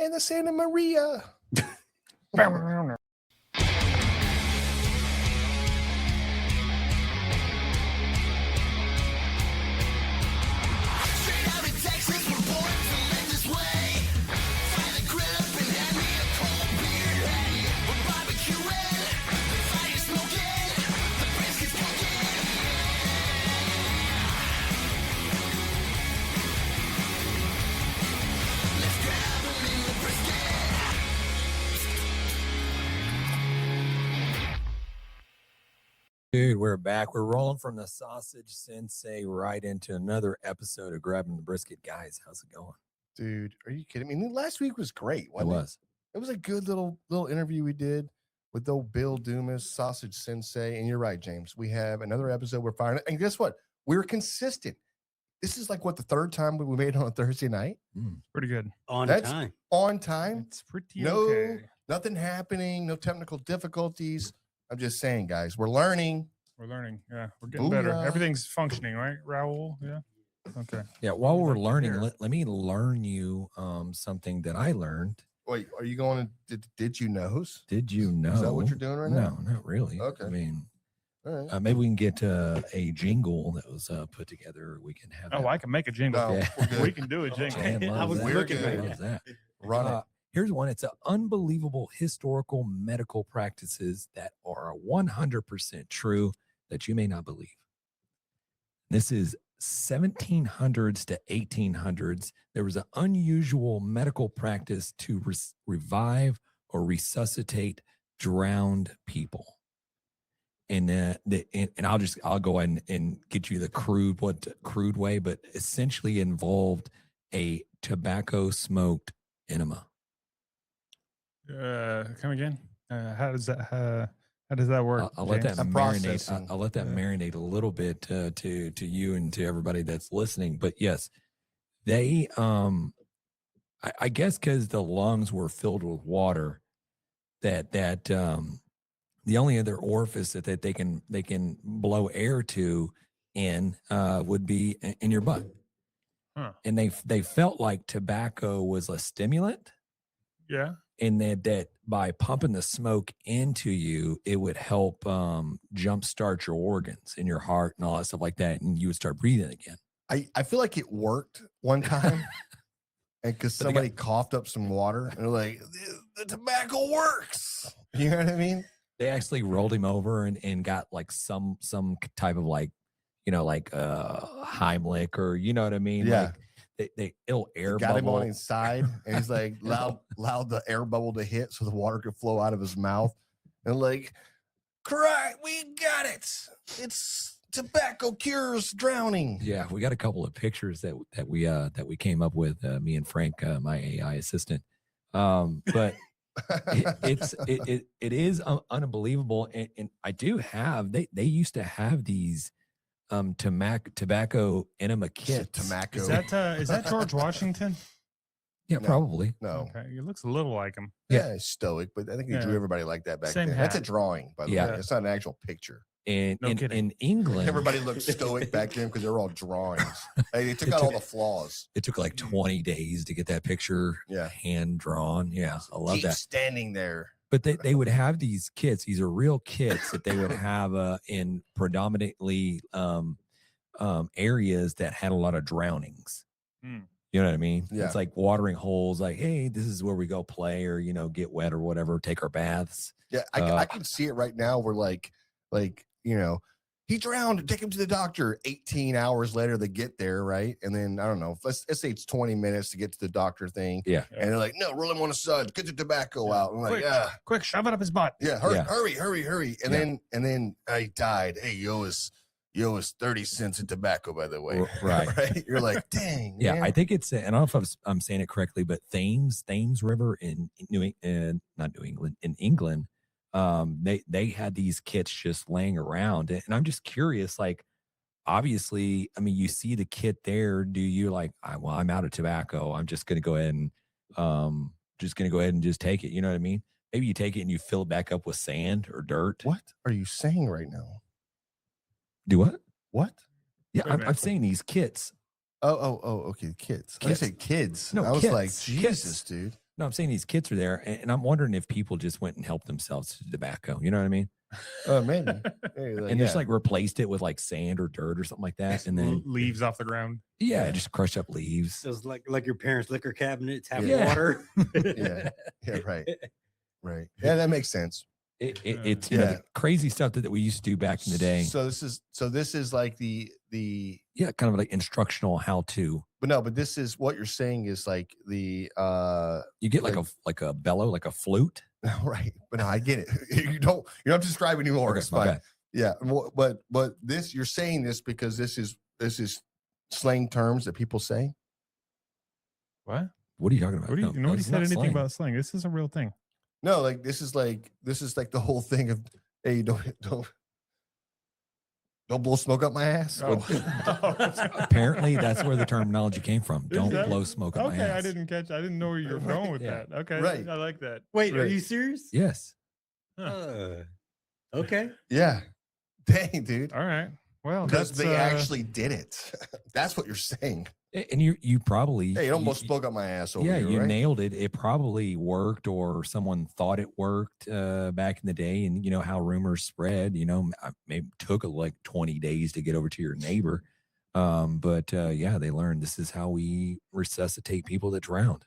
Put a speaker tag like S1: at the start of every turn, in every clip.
S1: and the Santa Maria.
S2: Dude, we're back. We're rolling from the Sausage Sensei right into another episode of Grabbing the Brisket. Guys, how's it going?
S1: Dude, are you kidding me? Last week was great.
S2: It was.
S1: It was a good little interview we did with old Bill Dumas, Sausage Sensei. And you're right, James. We have another episode we're firing. And guess what? We're consistent. This is like, what, the third time we made it on a Thursday night?
S3: Pretty good.
S1: That's time. On time.
S3: It's pretty okay.
S1: Nothing happening. No technical difficulties. I'm just saying, guys, we're learning.
S3: We're learning. Yeah, we're getting better. Everything's functioning, right, Raul? Yeah. Okay.
S2: Yeah, while we're learning, let me learn you something that I learned.
S1: Wait, are you going to Did You Knows?
S2: Did you know?
S1: Is that what you're doing right now?
S2: No, not really.
S1: Okay.
S2: I mean,
S1: all right.
S2: maybe we can get a jingle that was put together. We can have.
S3: I can make a jingle.
S1: No,
S2: Yeah.
S3: We can do a jingle.
S2: Jan
S1: I was
S2: loves
S1: looking
S2: that.
S1: at
S2: Loves that.
S1: Run it.
S2: Here's one. It's an unbelievable historical medical practices that are 100% true that you may not believe. This is 1700s to 1800s. There was an unusual medical practice to revive or resuscitate drowned people. And I'll go ahead and get you the crude way, but essentially involved a tobacco smoked enema.
S3: Come again. How does that work?
S2: I'll let that
S3: James?
S2: marinate. I'll let that marinate a little bit to you and to everybody that's listening. But yes, they I guess because the lungs were filled with water, that the only other orifice that they can blow air to would be in your butt.
S3: Huh.
S2: And they felt like tobacco was a stimulant.
S3: Yeah.
S2: And that by pumping the smoke into you, it would help jumpstart your organs in your heart and all that stuff like that, and you would start breathing again.
S1: I feel like it worked one time, and because somebody coughed up some water, and they're like, the tobacco works. You know what I mean?
S2: They actually rolled him over and got like some type of Heimlich, or you know what I mean?
S1: Yeah.
S2: Like, they air
S1: got
S2: bubble.
S1: him on his side, and he's like allowed the air bubble to hit so the water could flow out of his mouth, and like, cry, we got it. It's tobacco cures drowning.
S2: Yeah, we got a couple of pictures that we came up with, me and Frank, my AI assistant. But it is unbelievable, and I do have they used to have these tobacco enema kits.
S1: Tobacco.
S3: Is that George Washington?
S2: Yeah,
S1: No.
S2: probably.
S1: No.
S3: Okay. He looks a little like him.
S1: Yeah, he's stoic, but I think he drew everybody like that back
S3: Same
S1: then.
S3: hat.
S1: That's a drawing, by the
S2: Yeah.
S1: way. It's not an actual picture.
S2: And
S3: No kidding.
S2: in England,
S1: Everybody looked stoic back then because they were all drawings. Hey, they took out all the flaws.
S2: it took like 20 days to get that picture hand drawn. Yeah, I love
S1: Keep
S2: that.
S1: standing there.
S2: But they would have these kits. These are real kits that they would have in predominantly areas that had a lot of drownings. You know what I mean?
S1: Yeah.
S2: It's like watering holes. Like, hey, this is where we go play, or get wet or whatever, take our baths.
S1: Yeah, I can see it right now. We're like he drowned. Take him to the doctor. 18 hours later, they get there, right? And then I don't know. Let's say it's 20 minutes to get to the doctor thing.
S2: Yeah.
S1: And they're like, no, roll him on a sud. Get the tobacco out. I'm like,
S3: Quick, shove it up his butt.
S1: yeah, hurry. And then I died. Hey, you owe us 30 cents in tobacco, by the way.
S2: Right.
S1: Right. You're like, dang.
S2: Yeah,
S1: man.
S2: I think it's. I don't know if I'm saying it correctly, but Thames River in not New England, in England. They had these kits just laying around, and I'm just curious, like, obviously, I mean, you see the kit there. Do you like, I'm out of tobacco, I'm just going to go ahead and just take it. You know what I mean? Maybe you take it and you fill it back up with sand or dirt.
S1: What are you saying right now?
S2: Do what?
S1: What?
S2: Yeah, I'm saying these kits.
S1: Oh, okay, kids. I say kids.
S2: No,
S1: I was
S2: kits.
S1: like, Jesus,
S2: Kits.
S1: dude.
S2: No, I'm saying these kits are there, and I'm wondering if people just went and helped themselves to tobacco. You know what I mean?
S1: Maybe.
S2: And just like replaced it with like sand or dirt or something like that, and then
S3: leaves off the ground.
S2: yeah, just crush up leaves.
S4: So it's like your parents' liquor cabinets have
S2: Yeah.
S4: water.
S1: Yeah, right. Yeah, that makes sense.
S2: It's you know, the crazy stuff that we used to do back in the day.
S1: So this is like the
S2: Yeah, kind of like instructional how to.
S1: but this is what you're saying is like the
S2: You get like a bellow, like a flute.
S1: right. But no, I get it. You don't have to describe anymore.
S2: Okay,
S1: It's fine.
S2: okay.
S1: Yeah, but this you're saying this because this is slang terms that people say.
S3: What?
S2: What are you talking about?
S3: What do you,
S2: No,
S3: nobody
S2: it's
S3: said
S2: not
S3: anything
S2: slang.
S3: about slang. This is a real thing.
S1: No, like this is like the whole thing of hey, don't blow smoke up my ass.
S3: Oh.
S2: Apparently, that's where the terminology came from. Don't
S3: that-
S2: blow smoke up my
S3: Okay,
S2: ass.
S3: I didn't know where you were going with
S2: Yeah.
S3: that. Okay,
S1: Right.
S3: I like that.
S4: Wait, are
S1: Right.
S4: you serious?
S2: Yes.
S4: Okay.
S1: Yeah. Dang, dude.
S3: All right. Well,
S1: Because
S3: that's
S1: they actually did it. That's what you're saying.
S2: And you probably
S1: Hey, you don't blow smoke up my ass over
S2: yeah,
S1: here,
S2: you
S1: right?
S2: nailed it. It probably worked, or someone thought it worked back in the day. And you know how rumors spread. You know, maybe took like 20 days to get over to your neighbor. But yeah, they learned this is how we resuscitate people that drowned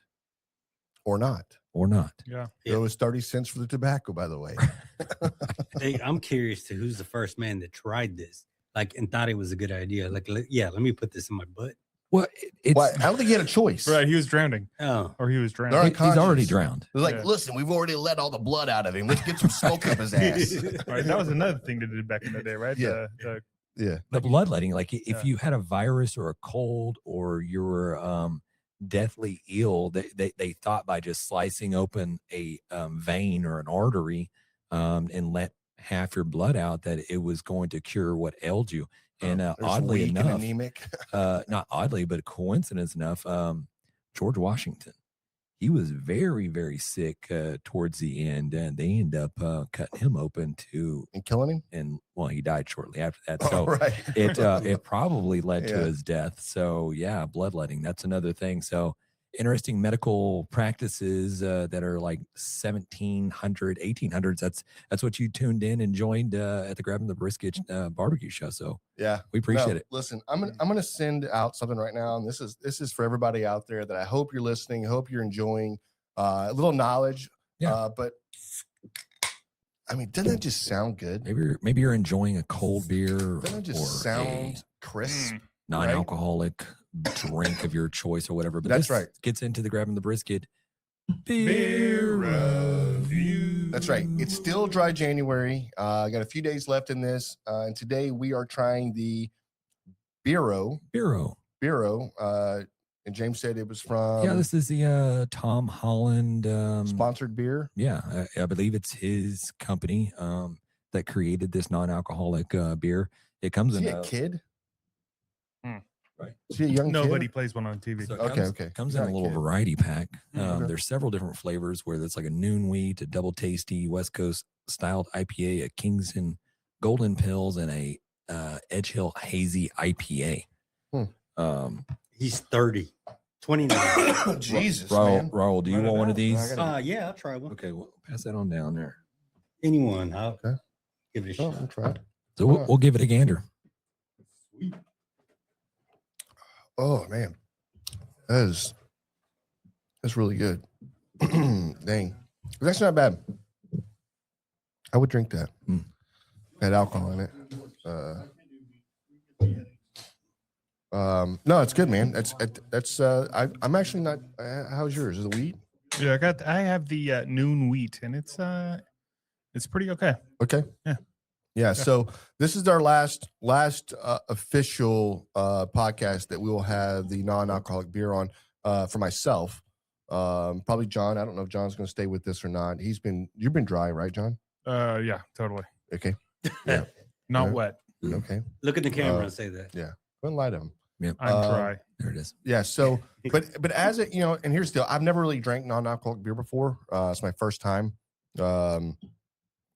S1: Or not.
S2: or not.
S3: Yeah.
S1: It was 30 cents for the tobacco, by the way.
S4: Hey, I'm curious to who's the first man that tried this, like, and thought it was a good idea. Like, let me put this in my butt.
S2: Well, it's
S1: Well, I don't think he had a choice.
S3: Right. He was drowning,
S4: Oh,
S3: or he was drowning.
S1: They're
S2: he's
S1: unconscious.
S2: already drowned.
S1: They're like,
S3: Yeah.
S1: listen, we've already let all the blood out of him. Let's get some smoke up his ass.
S3: Right. That was another thing they did back in the day, right?
S1: Yeah. Yeah.
S2: The bloodletting, like if
S3: Yeah.
S2: you had a virus or a cold or you were deathly ill, they thought by just slicing open a vein or an artery and let half your blood out that it was going to cure what ailed you. And
S1: There's
S2: oddly
S1: weak and
S2: enough,
S1: anemic.
S2: not oddly, but coincidence enough, George Washington, he was very, very sick towards the end, and they end up cutting him open too.
S1: And killing him?
S2: And well, he died shortly after that.
S1: Oh,
S2: So
S1: right.
S2: it probably led to
S1: Yeah.
S2: his death. So yeah, bloodletting, that's another thing. So interesting medical practices that are like 1700, 1800s. That's what you tuned in and joined at the Grabbing the Brisket barbecue show. So
S1: Yeah.
S2: we appreciate
S1: No,
S2: it.
S1: Listen, I'm gonna send out something right now, and this is for everybody out there that I hope you're listening. I hope you're enjoying a little knowledge.
S2: Yeah.
S1: But I mean, doesn't that just sound good?
S2: Maybe you're enjoying a cold beer
S1: Doesn't it
S2: or
S1: just sound crisp?
S3: Mm.
S2: non-alcoholic drink of your choice or whatever. But
S1: That's
S2: this
S1: right.
S2: Gets into the Grabbing the Brisket beer review.
S1: That's right. It's still dry January. I got a few days left in this, and today we are trying the Bureau. And James said it was from
S2: Yeah, this is the Tom Holland
S1: sponsored beer.
S2: Yeah, I believe it's his company that created this non-alcoholic beer. It comes
S1: Is
S2: in
S1: he a kid?
S3: Hmm.
S1: Right. Is he a young
S3: Nobody
S1: kid?
S3: plays one on TV.
S2: So it
S1: Okay,
S2: comes,
S1: okay.
S2: Comes
S1: He's
S2: in
S1: not
S2: a
S1: a
S2: little
S1: kid.
S2: variety pack.
S1: Okay.
S2: There's several different flavors where it's like a noon wheat, a double tasty West Coast styled IPA, a Kingston Golden Pills, and a Edge Hill Hazy IPA.
S4: he's 30, 29.
S1: Jesus,
S2: Raul,
S1: man.
S2: Raul, do you
S3: Write it
S2: want one of
S3: out.
S2: these?
S4: Yeah, I'll try one.
S2: Okay, well, pass that on down there.
S4: Anyone, I'll
S1: Okay.
S4: give it a
S1: Oh,
S4: shot.
S1: I'm trying.
S2: So we'll give it a gander.
S4: Sweet.
S1: Oh man, that's really good. Dang, that's not bad. I would drink that.
S2: Mm.
S1: Had alcohol in it. No, it's good, man. I'm actually not. How's yours? Is it weed?
S3: Yeah, I have the noon wheat, and it's pretty okay.
S1: Okay. Yeah. So this is our last official podcast that we will have the non-alcoholic beer on for myself. Probably John. I don't know if John's going to stay with this or not. You've been dry, right, John?
S3: Yeah, totally.
S1: Okay.
S3: Not
S1: Yeah.
S3: wet.
S1: Okay.
S4: Look at the camera and say that.
S1: Don't lie to him.
S2: Yep.
S3: I'm dry.
S2: There it is.
S1: Yeah. So, but as it, and here's the deal. I've never really drank non-alcoholic beer before. It's my first time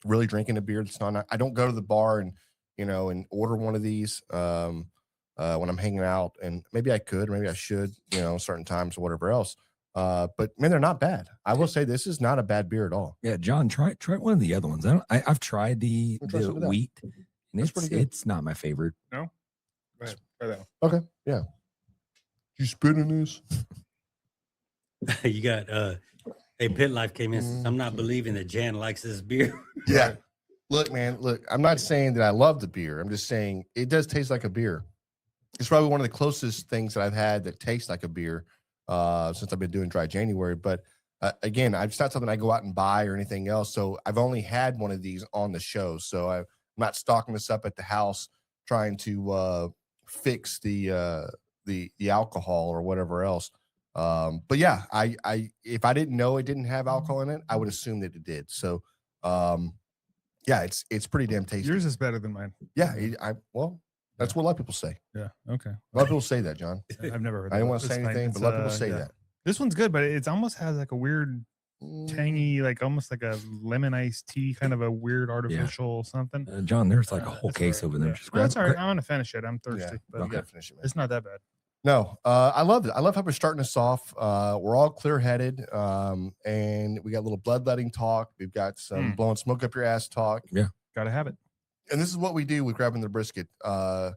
S1: really drinking a beer that's not. I don't go to the bar and order one of these when I'm hanging out, and maybe I could, maybe I should, certain times or whatever else. But man, they're not bad. I will say this is not a bad beer at all.
S2: Yeah, John, try one of the other ones. I've tried the
S1: Try some of that.
S2: wheat, and
S1: That's pretty good.
S2: it's not my favorite.
S3: No. Go ahead. Try that one.
S1: Okay, yeah. You spitting this?
S4: You got hey, Pit Life came in. Says, I'm not believing that Jan likes this beer.
S1: Yeah. Look, man, I'm not saying that I love the beer. I'm just saying it does taste like a beer. It's probably one of the closest things that I've had that tastes like a beer since I've been doing Dry January. But again, it's not something I go out and buy or anything else. So I've only had one of these on the show. So I'm not stocking this up at the house trying to fix the alcohol or whatever else. But yeah, I if I didn't know it didn't have alcohol in it, I would assume that it did. So yeah, it's pretty damn tasty.
S3: Yours is better than mine.
S1: Yeah, well, that's what a lot of people say.
S3: Yeah. Okay.
S1: A lot of people say that, John.
S3: I've never heard.
S1: I
S3: that.
S1: didn't want to say
S3: It's fine.
S1: anything, but a lot of people say that.
S3: This one's good, but it almost has like a weird, tangy, like almost like a lemon iced tea, kind of a weird artificial something.
S2: John, there's like a whole
S3: That's
S2: case
S3: all
S2: over there.
S3: Yeah.
S2: Just
S3: Well, that's all right.
S2: grab-
S3: I'm gonna finish it. I'm thirsty,
S1: Yeah,
S3: but
S1: you gotta finish it, man.
S3: it's not that bad.
S1: No, I love it. I love how we're starting us off. We're all clear-headed, and we got a little bloodletting talk. We've got some blowing smoke up your ass talk.
S3: Gotta have it.
S1: And this is what we do with grabbing the brisket. And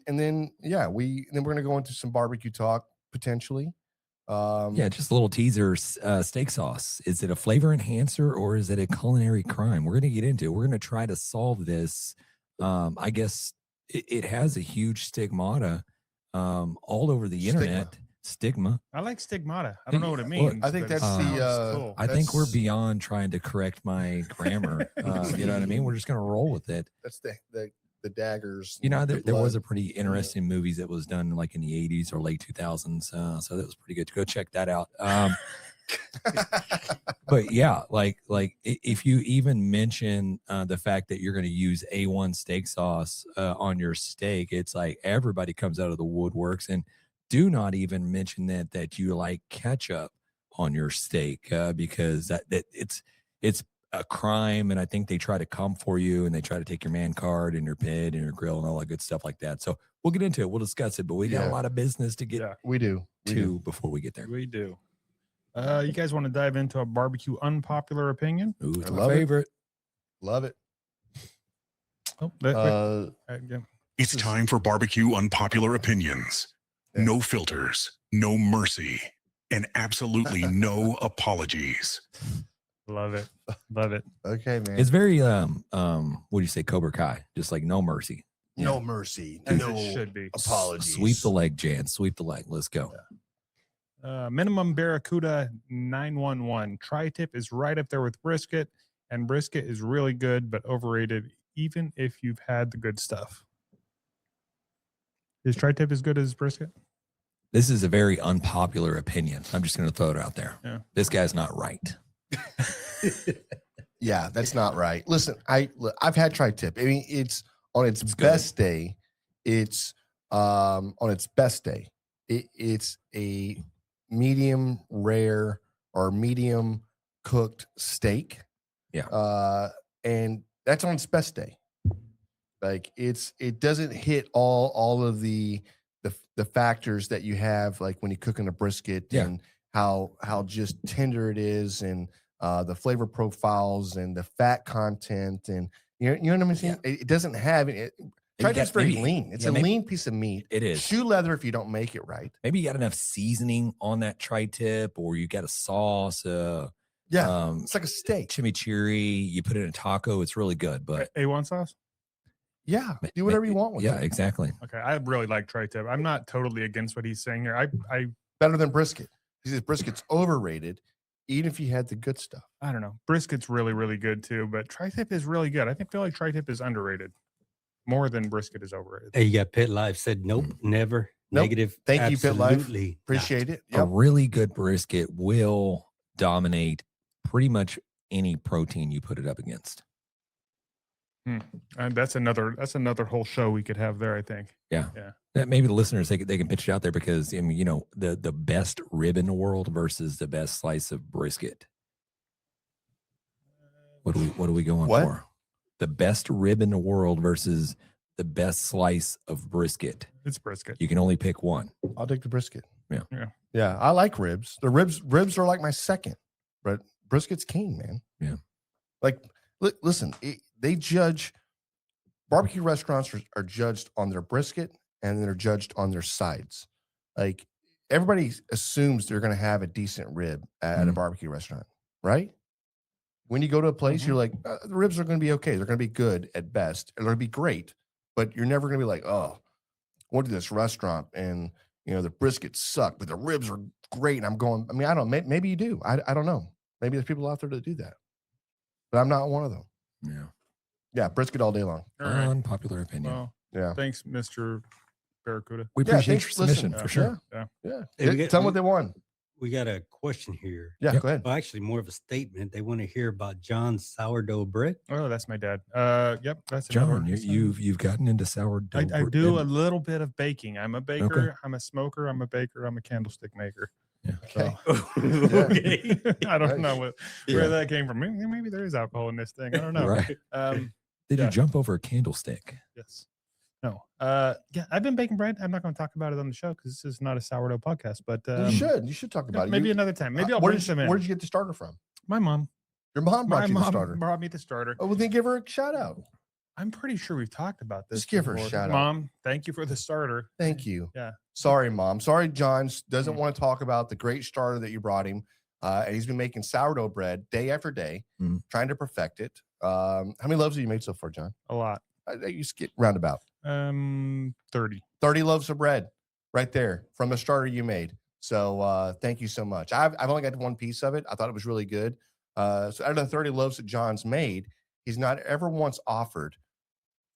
S1: then we're gonna go into some barbecue talk potentially.
S2: Yeah, just a little teaser. Steak sauce. Is it a flavor enhancer or is it a culinary crime? We're going to get into it. We're going to try to solve this. I guess it has a huge stigmata all over the internet. Stigma.
S3: I like stigmata. I don't know what it
S2: Look,
S3: means.
S1: I think
S3: but it
S1: that's
S3: sounds
S1: the,
S3: cool.
S2: I think we're
S1: That's-
S2: beyond trying to correct my grammar. You know what I mean? We're just going to roll with it.
S1: That's the daggers.
S2: You know,
S1: the
S2: there was
S1: blood.
S2: a pretty interesting movies that was done like in the 80s or late 2000s. So that was pretty good. Go check that out. But yeah, like if you even mention the fact that you're going to use A1 steak sauce on your steak, it's like everybody comes out of the woodworks. And do not even mention that you like ketchup on your steak because that it's a crime. And I think they try to come for you and they try to take your man card and your pit and your grill and all that good stuff like that. So we'll get into it. We'll discuss it, but we got
S1: Yeah.
S2: a lot of business to get
S3: Yeah.
S1: We do.
S2: before we get there.
S3: We do. You guys want to dive into a barbecue unpopular opinion?
S2: Ooh, it's
S1: I
S2: my
S1: love it.
S2: favorite.
S1: Love it.
S3: Oh,
S5: It's time for barbecue unpopular opinions.
S1: Yeah.
S5: No filters, no mercy, and absolutely no apologies.
S3: love it. Love it.
S1: Okay, man.
S2: It's very what do you say, Cobra Kai? Just like no mercy.
S1: no mercy.
S3: As
S1: No
S3: it should be.
S1: apologies.
S2: Sweep the leg, Jan. Sweep the leg. Let's go.
S3: Minimum Barracuda 911. Tri-tip is right up there with brisket, and brisket is really good but overrated, even if you've had the good stuff. Is tri-tip as good as brisket?
S2: This is a very unpopular opinion. I'm just going to throw it out there.
S3: Yeah.
S2: This guy's not right.
S1: Yeah, that's not right. Listen, I've had tri-tip. I mean, it's on its
S2: It's
S1: best day. It's on its best day. It's a medium rare or medium cooked steak.
S2: Yeah.
S1: And that's on its best day. Like it doesn't hit all of the factors that you have like when you're cooking a brisket
S2: Yeah.
S1: and how just tender it is and the flavor profiles and the fat content and you know what I'm saying? It doesn't have it. Tri-tip's very lean. It's a lean piece of meat.
S2: It is.
S1: Shoe leather if you don't make it right.
S2: Maybe you got enough seasoning on that tri-tip or you got a sauce,
S1: Yeah, it's like a steak.
S2: chimichurri, you put it in a taco, it's really good. But
S3: A1 sauce?
S1: Yeah, do whatever you want with
S2: yeah,
S1: it.
S2: exactly.
S3: Okay, I really like tri-tip. I'm not totally against what he's saying here. I
S1: Better than brisket. He says brisket's overrated, even if you had the good stuff.
S3: don't know. Brisket's really, really good too, but tri-tip is really good. I feel like tri-tip is underrated more than brisket is overrated.
S4: Hey, you got Pit Life said nope, never,
S1: Nope.
S4: negative.
S1: Thank you, Pit Life.
S4: absolutely not.
S1: Appreciate it.
S2: A
S1: Yep.
S2: really good brisket will dominate pretty much any protein you put it up against.
S3: And that's another whole show we could have there, I think.
S2: That maybe the listeners they can pitch it out there because I mean, you know, the best rib in the world versus the best slice of brisket. What are we going
S1: What?
S2: for? The best rib in the world versus the best slice of brisket.
S3: It's brisket.
S2: You can only pick one.
S1: I'll take the brisket. Yeah, I like ribs. The ribs are like my second, but brisket's king, man.
S2: Yeah.
S1: Like, listen, they judge barbecue restaurants are judged on their brisket and they're judged on their sides. Like, everybody assumes they're going to have a decent rib at a barbecue restaurant, right? When you go to a place, you're like, the ribs are going to be okay. They're going to be good at best. They're going to be great, but you're never going to be like, oh, I went to this restaurant and the brisket sucked, but the ribs are great. And I'm going, I mean, I don't know. Maybe you do. I don't know. Maybe there's people out there that do that, but I'm not one of them.
S2: Yeah.
S1: Yeah. Brisket all day long.
S3: All right.
S2: Unpopular opinion.
S3: Well,
S1: Yeah.
S3: thanks, Mr. Barracuda.
S2: We
S1: Yeah,
S2: appreciate your
S1: thanks.
S2: submission
S1: Listen,
S2: for sure.
S1: Yeah.
S4: Hey, we
S1: Tell them what they want.
S4: We got a question here.
S1: Yeah.
S2: Yep.
S1: Go ahead.
S4: Well, actually, more of a statement. They want to hear about John's sourdough bread.
S3: Oh, that's my dad. Yep, that's another
S2: John,
S3: one.
S2: you've gotten into sourdough.
S3: I do a
S2: bread.
S3: little bit of baking. I'm a baker. I'm a smoker. I'm a baker. I'm a candlestick maker.
S2: Yeah.
S1: Okay.
S4: Okay.
S3: I don't
S1: Nice.
S3: know where that came from. Maybe there is alcohol in this thing. I don't know.
S2: Right. Did
S3: yeah.
S2: you jump over a candlestick?
S3: Yes. No. Yeah, I've been baking bread. I'm not going to talk about it on the show because this is not a sourdough podcast. But
S1: You should talk about it.
S3: maybe
S1: You-
S3: another time. Maybe I'll
S1: where
S3: bring
S1: did
S3: some
S1: you,
S3: in.
S1: where did you get the starter from?
S3: My mom.
S1: Your mom brought you the starter.
S3: brought me the starter.
S1: Oh, well, then give her a shout out.
S3: I'm pretty sure we've talked about this.
S1: Just give her a
S3: before.
S1: shout out.
S3: Mom, thank you for the starter.
S1: Thank you.
S3: Yeah.
S1: Sorry, Mom. Sorry, John doesn't
S3: Mm.
S1: want to talk about the great starter that you brought him. And he's been making sourdough bread day after day, trying to perfect it. How many loaves have you made so far, John?
S3: A lot.
S1: You skip roundabout.
S3: 30.
S1: 30 loaves of bread right there from the starter you made. So thank you so much. I've only got one piece of it. I thought it was really good. So out of the 30 loaves that John's made, he's not ever once offered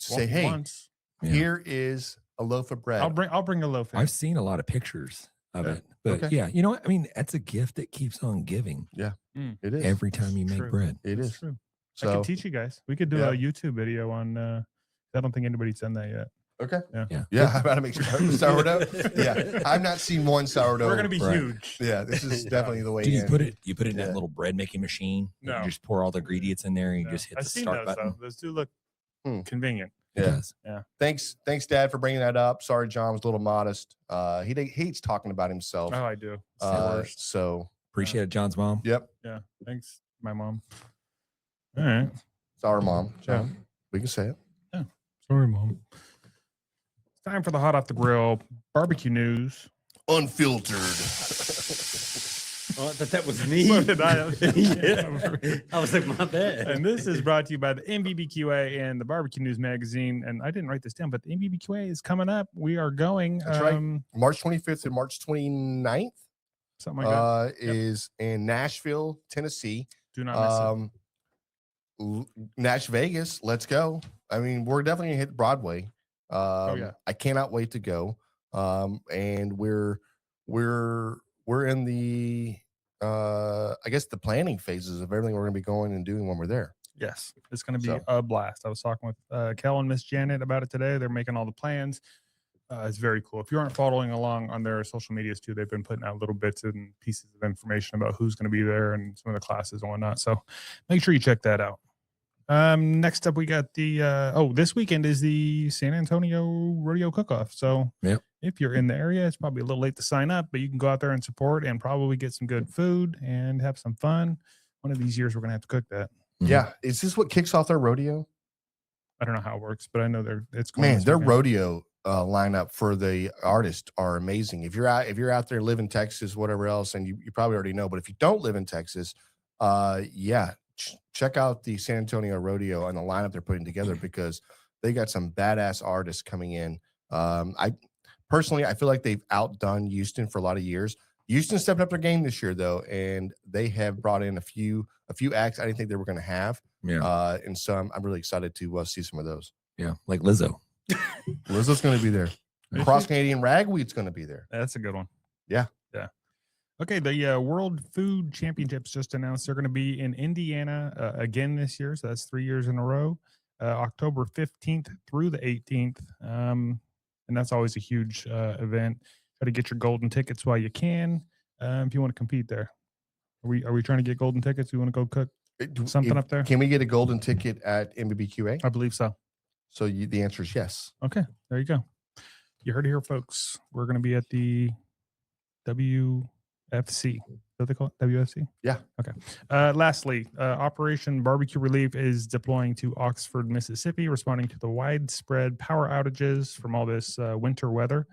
S1: to say, hey,
S3: Once.
S2: Yeah.
S1: here is a loaf of bread.
S3: I'll bring a loaf in.
S2: I've seen a lot of pictures of
S3: Yeah.
S2: it, but
S1: Okay.
S2: yeah, you know what? I mean, that's a gift that keeps on giving
S1: It is.
S2: every time you make
S3: True.
S2: bread.
S1: It
S3: That's
S1: is.
S3: true. I
S1: So,
S3: can teach you guys. We could do
S1: Yeah.
S3: a YouTube video on I don't think anybody's done that yet.
S1: okay.
S2: Yeah.
S1: Yeah. How about to make sourdough? Yeah. I've not seen one sourdough.
S3: We're gonna be
S2: right.
S3: huge.
S1: Yeah. This is definitely the way
S2: Do you
S1: in.
S2: put it in
S1: Yeah.
S2: that little bread making machine?
S3: No.
S2: You just pour all the ingredients in there and you
S3: No.
S2: just hit
S3: I've
S2: the
S3: seen
S2: start
S3: those
S2: button.
S3: though. Those do look
S1: Hmm.
S3: convenient.
S2: It
S1: Yeah.
S2: does.
S1: Thanks, Dad, for bringing that up. Sorry, John was a little modest. He hates talking about himself.
S3: Oh, I do. It's the worst.
S1: So,
S2: Appreciate it, John's mom.
S1: yep.
S3: Yeah. Thanks, my mom. All right.
S1: It's our mom, John. We can say it.
S3: Sorry, mom. It's time for the hot off the grill barbecue news.
S1: Unfiltered.
S4: Oh, I thought that was me.
S3: So did I.
S4: Yeah. I was like, my bad.
S3: And this is brought to you by the NBBQA and the Barbecue News Magazine. And I didn't write this down, but the NBBQA is coming up. We are going.
S1: That's right. March 25th and March 29th
S3: Something like that.
S1: is in Nashville, Tennessee.
S3: Do not miss it.
S1: Nash Vegas, let's go. I mean, we're definitely gonna hit Broadway.
S3: Yeah.
S1: I cannot wait to go. And we're in the I guess the planning phases of everything we're gonna be going and doing when we're there.
S3: Yes, it's going to be
S1: So-
S3: a blast. I was talking with Kell and Miss Janet about it today. They're making all the plans. It's very cool. If you aren't following along on their social medias too, they've been putting out little bits and pieces of information about who's going to be there and some of the classes and whatnot. So make sure you check that out. Next up, we got the this weekend is the San Antonio Rodeo Cook-Off. So
S2: Yep.
S3: if you're in the area, it's probably a little late to sign up, but you can go out there and support and probably get some good food and have some fun. One of these years, we're going to have to cook that.
S2: Mhm.
S1: Yeah. Is this what kicks off their rodeo?
S3: I don't know how it works, but I know it's going.
S1: Man,
S3: this
S1: their
S3: weekend.
S1: rodeo lineup for the artists are amazing. If you're out there, live in Texas, whatever else, and you probably already know, but if you don't live in Texas, check out the San Antonio Rodeo and the lineup they're putting together because they got some badass artists coming in. I feel like they've outdone Houston for a lot of years. Houston stepped up their game this year though, and they have brought in a few acts I didn't think they were going to have.
S2: Yeah.
S1: And so I'm really excited to see some of those.
S2: Yeah. Like Lizzo.
S1: Lizzo's going to be there.
S3: Is
S1: Cross
S3: she?
S1: Canadian Ragweed's going to be there.
S3: That's a good one.
S1: Yeah.
S3: Yeah. Okay. The World Food Championships just announced they're going to be in Indiana again this year. So that's 3 years in a row, October 15th through the 18th. And that's always a huge event. Try to get your golden tickets while you can if you want to compete there. Are we trying to get golden tickets? You want to go cook something up there?
S1: Can we get a golden ticket at NBBQA?
S3: I believe so.
S1: So the answer is yes.
S3: Okay. There you go. You heard it here, folks. We're going to be at the WFC. What they call it? WFC?
S1: Yeah.
S3: Okay. Lastly, Operation Barbecue Relief is deploying to Oxford, Mississippi, responding to the widespread power outages from all this winter weather.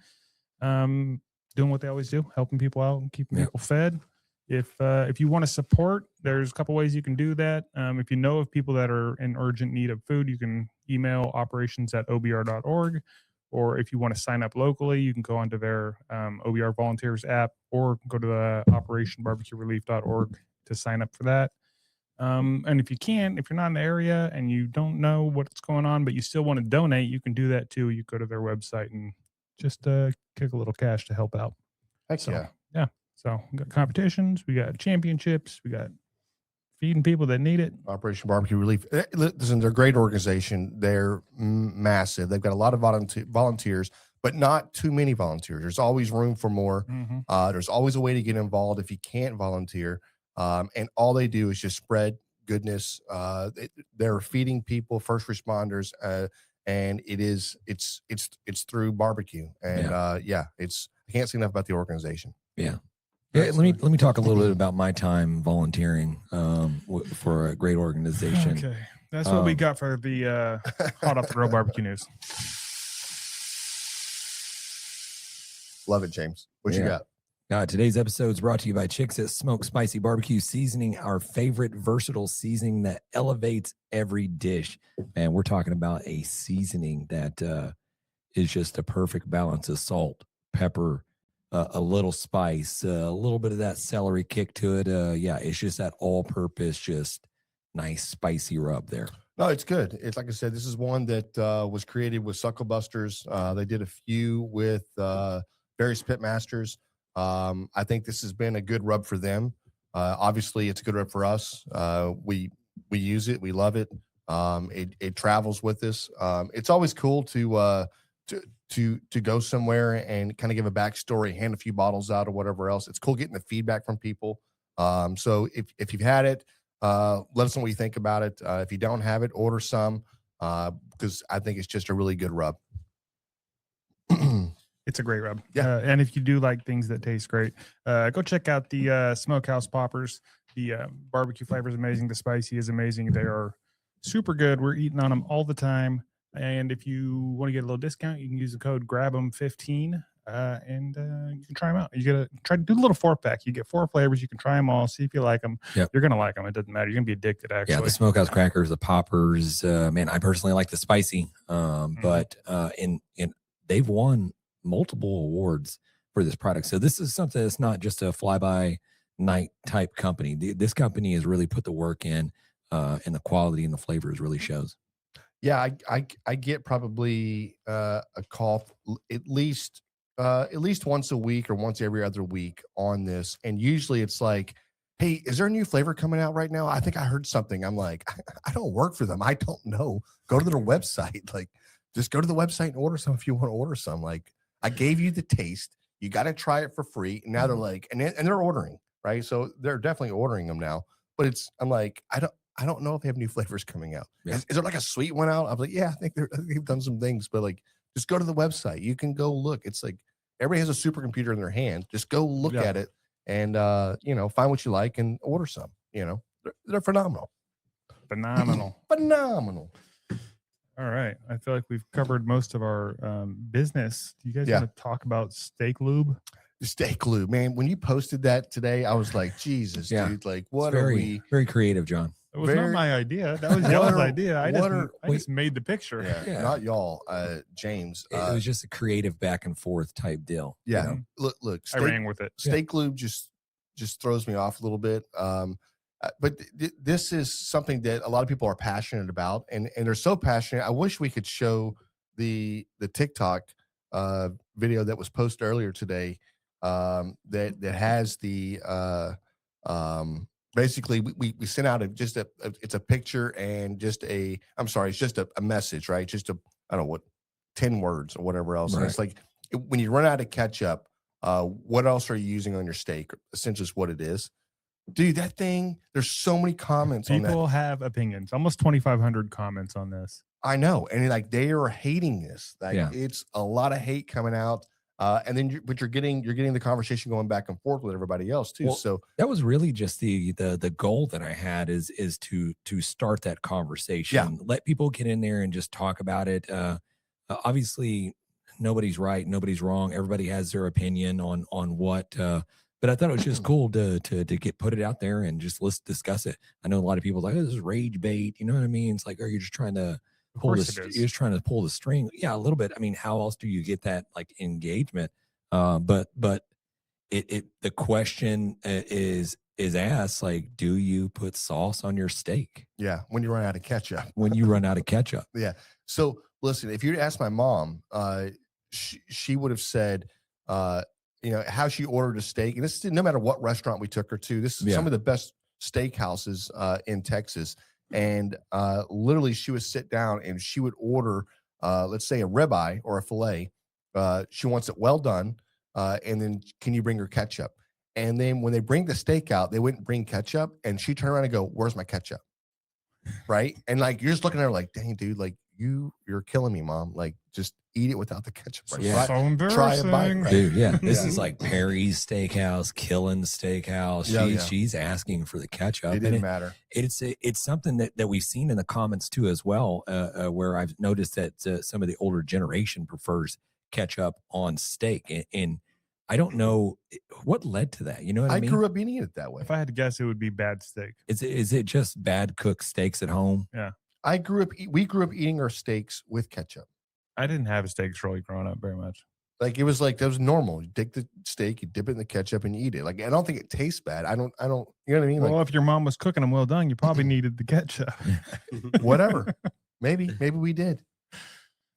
S3: Doing what they always do, helping people out and keeping people fed. If you want to support, there's a couple ways you can do that. If you know of people that are in urgent need of food, you can email operations@obr.org. Or if you want to sign up locally, you can go onto their OBR Volunteers app or go to the operationbarbecuerelief.org to sign up for that. And if you're not in the area and you don't know what's going on, but you still want to donate, you can do that too. You go to their website and just kick a little cash to help out.
S1: Heck
S3: So, yeah. So we got competitions, we got championships, we got feeding people that need it.
S1: Operation Barbecue Relief. Listen, they're a great organization. They're massive. They've got a lot of volunteers, but not too many volunteers. There's always room for more. There's always a way to get involved if you can't volunteer. And all they do is just spread goodness. They're feeding people, first responders, and it's through barbecue. And I can't say enough about the organization.
S2: Yeah. Yeah, let me talk a little bit about my time volunteering for a great organization.
S3: Okay, that's what we got for the hot off the grill barbecue news.
S1: Love it, James. What you got?
S2: Today's episode is brought to you by Chicks at Smoke Spicy Barbecue Seasoning, our favorite versatile seasoning that elevates every dish. And we're talking about a seasoning that is just a perfect balance of salt, pepper, a little spice, a little bit of that celery kick to it. It's just that all-purpose, just nice spicy rub there.
S1: No, it's good. It's like I said, this is one that was created with SUCKLEBUSTERS. They did a few with various pitmasters. I think this has been a good rub for them. Obviously, it's a good rub for us. We use it. We love it. It travels with us. It's always cool to go somewhere and kind of give a backstory, hand a few bottles out or whatever else. It's cool getting the feedback from people. So if you've had it, let us know what you think about it. If you don't have it, order some because I think it's just a really good rub.
S3: It's a great rub.
S1: Yeah.
S3: And if you do like things that taste great, go check out the Smokehouse Poppers. The barbecue flavor is amazing. The spicy is amazing. They are super good. We're eating on them all the time. And if you want to get a little discount, you can use the code GRAB'EM15 and you can try them out. You got to try to do a little 4-pack. You get 4 flavors. You can try them all, see if you like them.
S2: Yep.
S3: You're going to like them. It doesn't matter. You're going to be addicted, actually.
S2: Yeah, the Smokehouse Crackers, the Poppers. Man, I personally like the spicy, but they've won multiple awards for this product. So this is something that's not just a fly-by-night type company. This company has really put the work in, and the quality and the flavors really shows.
S1: Yeah, I get probably a call at least once a week or once every other week on this, and usually it's like, hey, is there a new flavor coming out right now? I think I heard something. I'm like, I don't work for them. I don't know. Go to their website. Like, just go to the website and order some if you want to order some. Like, I gave you the taste. You got to try it for free. And now they're like, and they're ordering, right? So they're definitely ordering them now. But I'm like, I don't know if they have new flavors coming out.
S2: Yeah.
S1: Is there like a sweet one out? I was like, yeah, I think they've done some things, but like, just go to the website. You can go look. It's like everybody has a supercomputer in their hand. Just go look at it and find what you like and order some. They're phenomenal. Phenomenal.
S3: All right. I feel like we've covered most of our business. Do you guys want to talk about Steak Lube?
S1: Steak Lube, man. When you posted that today, I was like, Jesus, dude. Like, what are we?
S2: Very creative, John.
S3: It was not my idea. That was y'all's idea. I just made the picture.
S1: Yeah. Not y'all, James.
S2: It was just a creative back and forth type deal.
S1: Yeah. Look.
S3: I ran with it.
S1: Steak Lube just throws me off a little bit. But this is something that a lot of people are passionate about, and they're so passionate. I wish we could show the TikTok video that was posted earlier today that has the basically we sent out it's a picture and it's just a message, right? Just I don't know what 10 words or whatever else. Right. And it's like when you run out of ketchup, what else are you using on your steak? Essentially, is what it is. Dude, that thing, there's so many comments on that.
S3: People have opinions. Almost 2,500 comments on this.
S1: I know. And like they are hating this. Like it's a lot of hate coming out. And then but you're getting the conversation going back and forth with everybody else too.
S2: Well,
S1: So
S2: that was really just the goal that I had is to start that conversation. Let people get in there and just talk about it. Obviously, nobody's right, nobody's wrong. Everybody has their opinion on what. But I thought it was just cool to put it out there and just let's discuss it. I know a lot of people are like, oh, this is rage bait. You know what I mean? It's like, are you just trying to pull this? You're just trying to pull the string. Yeah, a little bit. I mean, how else do you get that like engagement? But the question is asked like, do you put sauce on your steak?
S1: yeah, when you run out of ketchup.
S2: When you run out of ketchup.
S1: Yeah. So listen, if you'd asked my mom, she would have said, how she ordered a steak. And this is no matter what restaurant we took her to. This is some of the best steakhouses in Texas. And literally she would sit down and she would order, let's say a ribeye or a filet. She wants it well done. And then can you bring her ketchup? And then when they bring the steak out, they wouldn't bring ketchup. And she turned around and go, where's my ketchup? Right. And like, you're just looking at her like, dang, dude, like you're killing me, mom. Like just eat it without the ketchup. Right?
S3: Yeah. So embarrassing.
S1: Try a bite, right?
S2: Dude, yeah. This is like Perry's Steakhouse, Killen's Steakhouse. She's asking for the ketchup.
S1: It didn't matter.
S2: It's something that we've seen in the comments too as well, where I've noticed that some of the older generation prefers ketchup on steak, and I don't know what led to that. You know what I mean?
S1: I grew up eating it that way.
S3: If I had to guess, it would be bad steak.
S2: Is it just bad cooked steaks at home?
S3: Yeah.
S1: We grew up eating our steaks with ketchup.
S3: I didn't have steaks really growing up very much.
S1: Like it was like that was normal. You take the steak, you dip it in the ketchup, and you eat it. Like I don't think it tastes bad. I don't. You know what I mean?
S3: Well,
S1: like,
S3: if your mom was cooking them well done, you probably needed the ketchup.
S1: whatever. Maybe we did.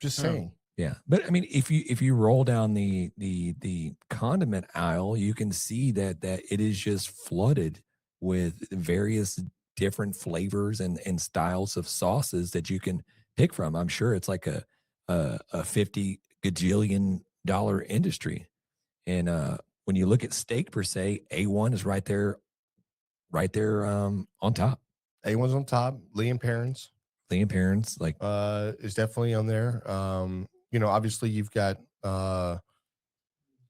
S1: Just saying.
S2: Yeah, but I mean, if you roll down the condiment aisle, you can see that it is just flooded with various different flavors and styles of sauces that you can pick from. I'm sure it's like a $50 gajillion industry, and when you look at steak per se, A1 is right there on top.
S1: A1's on top. Lee and Perrins,
S2: like
S1: is definitely on there. Obviously you've got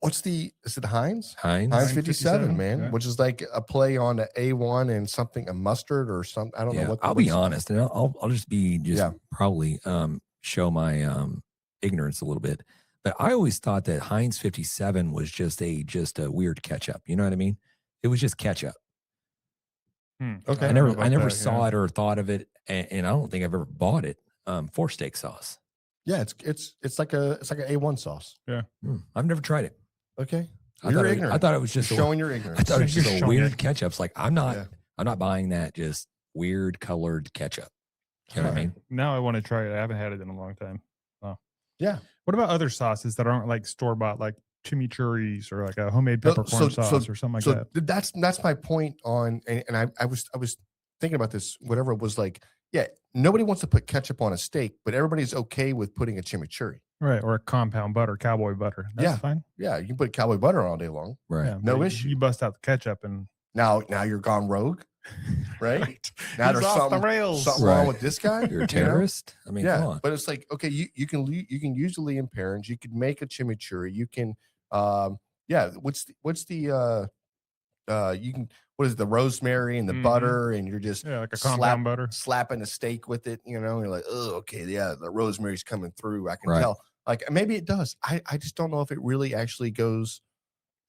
S1: is it Heinz? Heinz 57, man, which is like a play on the A1 and something, a mustard or something. I don't know what.
S2: I'll be honest, and I'll just probably show my ignorance a little bit. But I always thought that Heinz 57 was just a weird ketchup. You know what I mean? It was just ketchup.
S1: Okay.
S2: I never saw it or thought of it, and I don't think I've ever bought it for steak sauce.
S1: Yeah, it's like an A1 sauce.
S3: Yeah.
S2: I've never tried it.
S1: Okay.
S2: You're ignorant. I thought it was just
S1: showing your ignorance.
S2: I thought it was just a weird ketchup. It's like I'm not buying that just weird colored ketchup. You know what I mean?
S3: Now I want to try it. I haven't had it in a long time. Oh.
S1: Yeah.
S3: What about other sauces that aren't like store bought, like chimichurris or like a homemade peppercorn sauce or something like that?
S1: That's my point on, and I was thinking about this. Whatever it was like, nobody wants to put ketchup on a steak, but everybody's okay with putting a chimichurri.
S3: Right, or a compound butter, cowboy butter. That's fine.
S1: Yeah, you can put cowboy butter on all day long.
S2: Right.
S3: Yeah,
S1: no issue.
S3: You bust out the ketchup and
S1: now you're gone rogue, right? Now there's something wrong with this guy.
S2: You're a terrorist. I mean, come on.
S1: But it's like, okay, you can use the Lee and Perrins. You can make a chimichurri. You can, what is it, the rosemary and the butter, and you're just
S3: like a compound butter,
S1: slapping a steak with it. You're like, oh, okay, the rosemary's coming through. I can tell. Like maybe it does. I just don't know if it really actually goes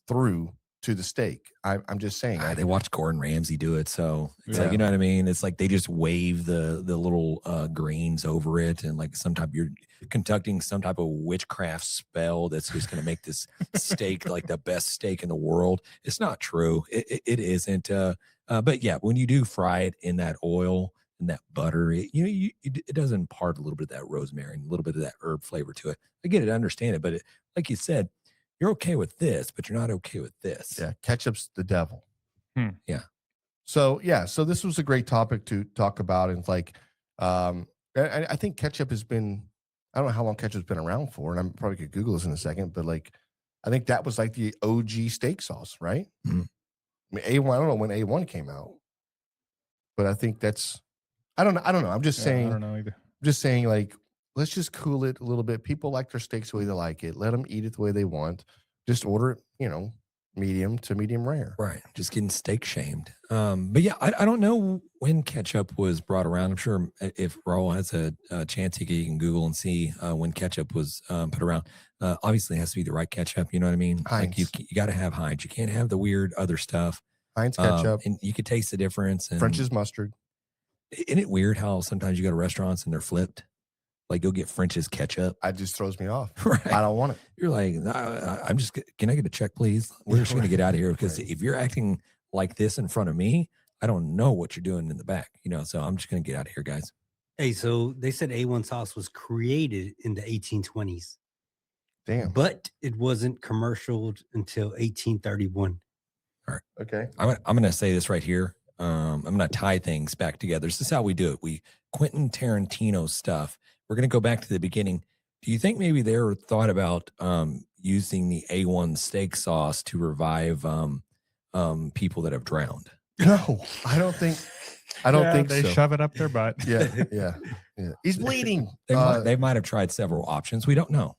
S1: through to the steak. I'm just saying.
S2: They watch Gordon Ramsay do it, so it's like, you know what I mean. It's like they just wave the little grains over it, and like sometimes you're conducting some type of witchcraft spell that's just going to make this steak like the best steak in the world. It's not true. It isn't. But yeah, when you do fry it in that oil and that butter, it does impart a little bit of that rosemary and a little bit of that herb flavor to it. I get it, I understand it, but like you said, you're okay with this, but you're not okay with this.
S1: Yeah, ketchup's the devil.
S2: Yeah.
S1: So this was a great topic to talk about, and like, I think ketchup has been. I don't know how long ketchup's been around for, and I'm probably could Google this in a second, but like, I think that was like the OG steak sauce, right?
S2: Mm-hmm.
S1: I mean, A1. I don't know when A1 came out, but I think that's. I don't know. I'm just saying.
S3: I don't know either.
S1: I'm just saying, like, let's just cool it a little bit. People like their steaks the way they like it. Let them eat it the way they want. Just order it, medium to medium rare.
S2: Right. Just getting steak shamed. But yeah, I don't know when ketchup was brought around. I'm sure if Raul has a chance, he can Google and see when ketchup was put around. Obviously, it has to be the right ketchup. You know what I mean?
S1: Heinz.
S2: Like you got to have Heinz. You can't have the weird other stuff.
S1: Heinz ketchup.
S2: And you could taste the difference. And
S1: French's mustard.
S2: Isn't it weird how sometimes you go to restaurants and they're flipped? Like you'll get French's ketchup.
S1: It just throws me off.
S2: Right.
S1: I don't want it.
S2: You're like, I'm just, can I get a check, please? We're just going to get out of here because if you're acting like this in front of me, I don't know what you're doing in the back, so I'm just going to get out of here, guys.
S4: Hey, so they said A1 sauce was created in the 1820s.
S1: Damn.
S4: But it wasn't commercialed until 1831.
S2: All right.
S1: Okay.
S2: I'm going to say this right here. I'm going to tie things back together. This is how we do it. We Quentin Tarantino stuff. We're going to go back to the beginning. Do you think maybe they were thought about using the A1 steak sauce to revive people that have drowned?
S1: No, I don't think.
S3: They
S1: so.
S3: shove it up their butt.
S1: Yeah. He's bleeding.
S2: They might have tried several options. We don't know.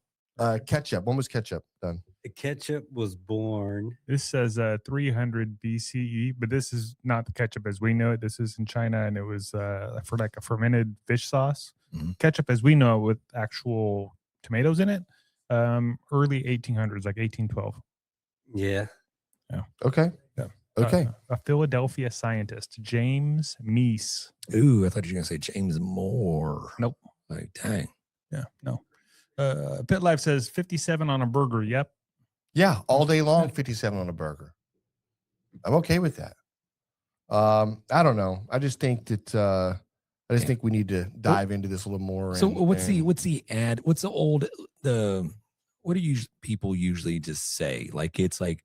S1: Ketchup. When was ketchup done?
S4: The ketchup was born.
S3: This says 300 BCE, but this is not the ketchup as we know it. This is in China, and it was for like a fermented fish sauce.
S2: Mhm.
S3: Ketchup as we know it with actual tomatoes in it. Early 1800s, like 1812.
S4: Yeah.
S1: Okay.
S3: Yeah.
S1: Okay.
S3: A Philadelphia scientist, James Meese.
S2: Ooh, I thought you were going to say James Moore.
S3: Nope.
S2: Like, dang.
S3: Yeah, no. Pit Life says 57 on a burger. Yep.
S1: Yeah, all day long, 57 on a burger. I'm okay with that. I don't know. I just think that think we need to dive into this a little more.
S2: So what's the ad? What's the what do people usually just say? Like it's like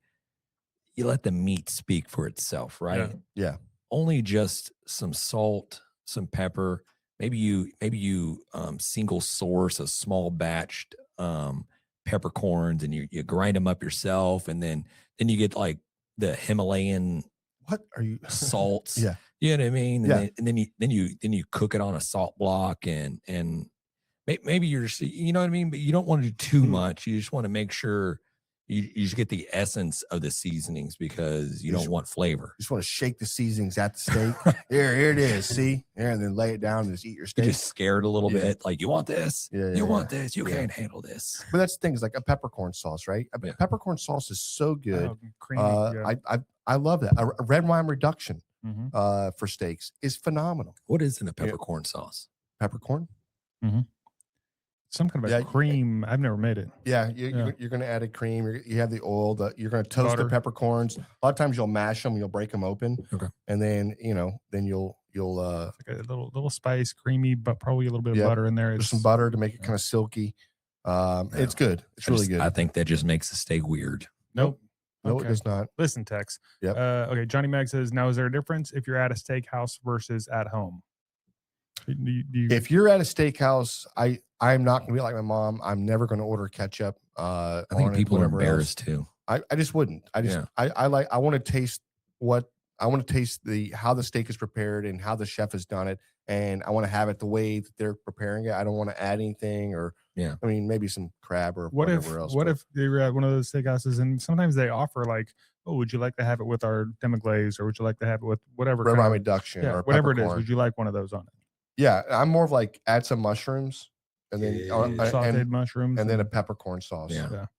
S2: you let the meat speak for itself, right?
S1: Yeah.
S2: Only just some salt, some pepper. Maybe you single source a small batched peppercorns and you grind them up yourself, and then you get like the Himalayan
S1: What are you
S2: salts?
S1: Yeah.
S2: You know what I mean?
S1: Yeah.
S2: And then you cook it on a salt block and maybe you're just, you know what I mean? But you don't want to do too much. You just want to make sure you just get the essence of the seasonings because you don't want flavor.
S1: just want to shake the seasonings at the steak. Here it is. See? There, and then lay it down and just eat your
S2: You're
S1: steak.
S2: just scared a little bit. Like, you want this?
S1: Yeah,
S2: You want this? You
S1: Yeah.
S2: can't handle this.
S1: But that's the thing, is like a peppercorn sauce, right?
S2: Yeah.
S1: Peppercorn sauce is so good.
S3: Creamy. Yeah.
S1: I love that. A red wine reduction
S3: Mhm.
S1: for steaks is phenomenal.
S2: What is in a peppercorn sauce?
S1: Peppercorn?
S3: Some kind of a
S1: Yeah,
S3: cream. I've never made it.
S1: Yeah,
S3: Yeah.
S1: you're going to add a cream. You have the oil. You're going to toast
S3: Butter.
S1: the peppercorns. A lot of times you'll mash them. You'll break them open.
S2: Okay.
S1: And then then you'll
S3: Like a little spice, creamy, but probably a little bit of
S1: Yeah.
S3: butter in there.
S1: there's some butter to make it kind of silky. It's good. It's really good.
S2: I think that just makes the steak weird.
S3: Nope.
S1: No,
S3: Okay.
S1: it does not.
S3: Listen, Tex.
S1: Yep.
S3: Okay. Johnny Mag says, now is there a difference if you're at a steakhouse versus at home? Do you,
S1: If you're at a steakhouse, I'm not going to be like my mom. I'm never going to order ketchup.
S2: I think
S1: on it,
S2: people are
S1: whatever else.
S2: embarrassed too.
S1: I just wouldn't. I just
S2: Yeah.
S1: I want to taste how the steak is prepared and how the chef has done it, and I want to have it the way that they're preparing it. I don't want to add anything, or
S2: Yeah.
S1: I mean maybe some crab or
S3: what if
S1: whatever else.
S3: what
S1: but-
S3: if you're at one of those steakhouses and sometimes they offer like, oh, would you like to have it with our demi-glaze, or would you like to have it with whatever
S1: red
S3: kind
S1: wine
S3: of-
S1: reduction
S3: yeah,
S1: or
S3: whatever it is?
S1: peppercorn?
S3: Would you like one of those on it?
S1: Yeah, I'm more of like add some mushrooms and then
S4: Yeah.
S3: Sauteed mushrooms
S1: and then a peppercorn sauce.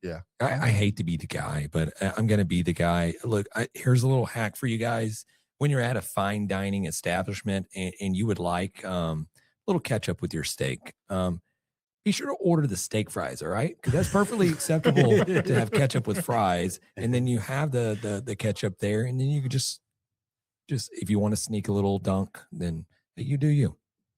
S2: Yeah. I hate to be the guy, but I'm going to be the guy. Look, here's a little hack for you guys. When you're at a fine dining establishment and you would like a little ketchup with your steak, be sure to order the steak fries, all right? Because that's perfectly acceptable to have ketchup with fries. And then you have the ketchup there. And then you could just if you want to sneak a little dunk, then you do you.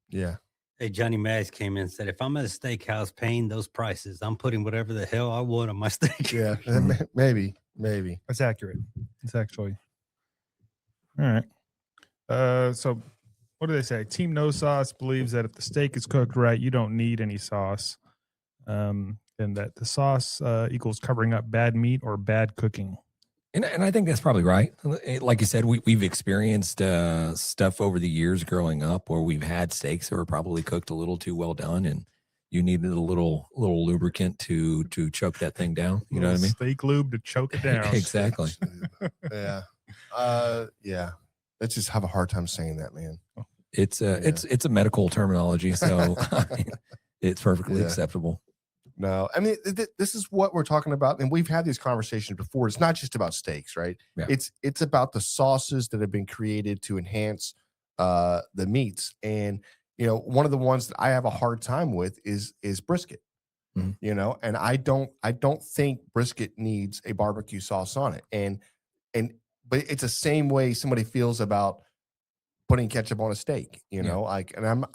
S1: Yeah.
S4: Hey, Johnny Mags came in and said, if I'm at a steakhouse paying those prices, I'm putting whatever the hell I want on my steak.
S1: Yeah. Maybe.
S3: That's accurate. It's actually all right. So what do they say? Team No Sauce believes that if the steak is cooked right, you don't need any sauce, and that the sauce equals covering up bad meat or bad cooking.
S2: And I think that's probably right. Like you said, we've experienced stuff over the years growing up where we've had steaks that were probably cooked a little too well done. And You needed a little lubricant to choke that thing down. You know what I mean?
S3: Steak lube to choke it down.
S2: Exactly.
S1: Yeah. Yeah. Let's just have a hard time saying that, man.
S2: It's a medical terminology, so I mean, it's perfectly acceptable.
S1: No, I mean, this is what we're talking about, and we've had these conversations before. It's not just about steaks, right?
S2: Yeah.
S1: It's about the sauces that have been created to enhance the meats. And one of the ones that I have a hard time with is brisket.
S2: Mhm.
S1: And I don't think brisket needs a barbecue sauce on it. But it's the same way somebody feels about putting ketchup on a steak. And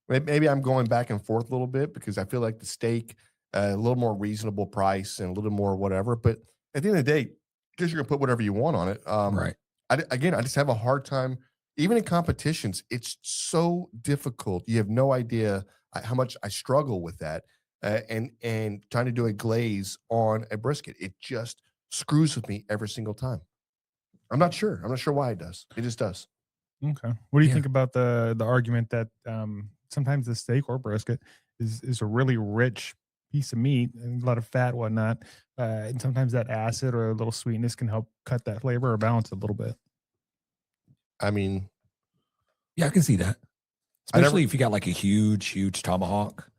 S1: maybe I'm going back and forth a little bit because I feel like the steak a little more reasonable price and a little more whatever. But at the end of the day, because you're gonna put whatever you want on it.
S2: Right.
S1: I just have a hard time, even in competitions. It's so difficult. You have no idea how much I struggle with that, and trying to do a glaze on a brisket. It just screws with me every single time. I'm not sure why it does. It just does.
S3: Okay. What do you
S2: Yeah.
S3: think about the argument that sometimes the steak or brisket is a really rich piece of meat and a lot of fat, whatnot, and sometimes that acid or a little sweetness can help cut that flavor or balance it a little bit.
S1: I mean,
S2: Yeah, I can see that.
S1: I never-
S2: Especially if you got like a huge tomahawk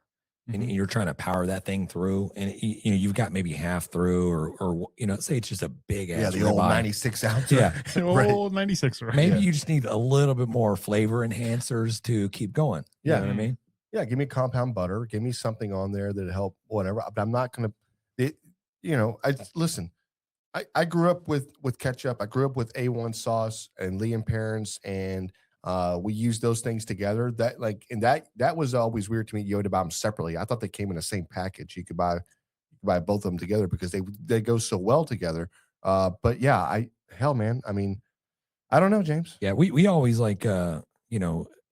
S2: and you're trying to power that thing through, and you've got maybe half through, or say it's just a big ass
S1: the old
S2: ribeye.
S1: 96 ounce.
S2: Yeah.
S3: Old 96. Right?
S2: Maybe you just need a little bit more flavor enhancers to keep going. You
S1: Yeah.
S2: know what I mean?
S1: Yeah, give me compound butter. Give me something on there that help whatever. But I'm not gonna. Listen. I grew up with ketchup. I grew up with A1 sauce and Lee and Perrins, and we used those things together. That was always weird to me. You had to buy them separately. I thought they came in the same package. You could buy both of them together because they go so well together. But yeah, man. I mean, I don't know, James.
S2: Yeah, we always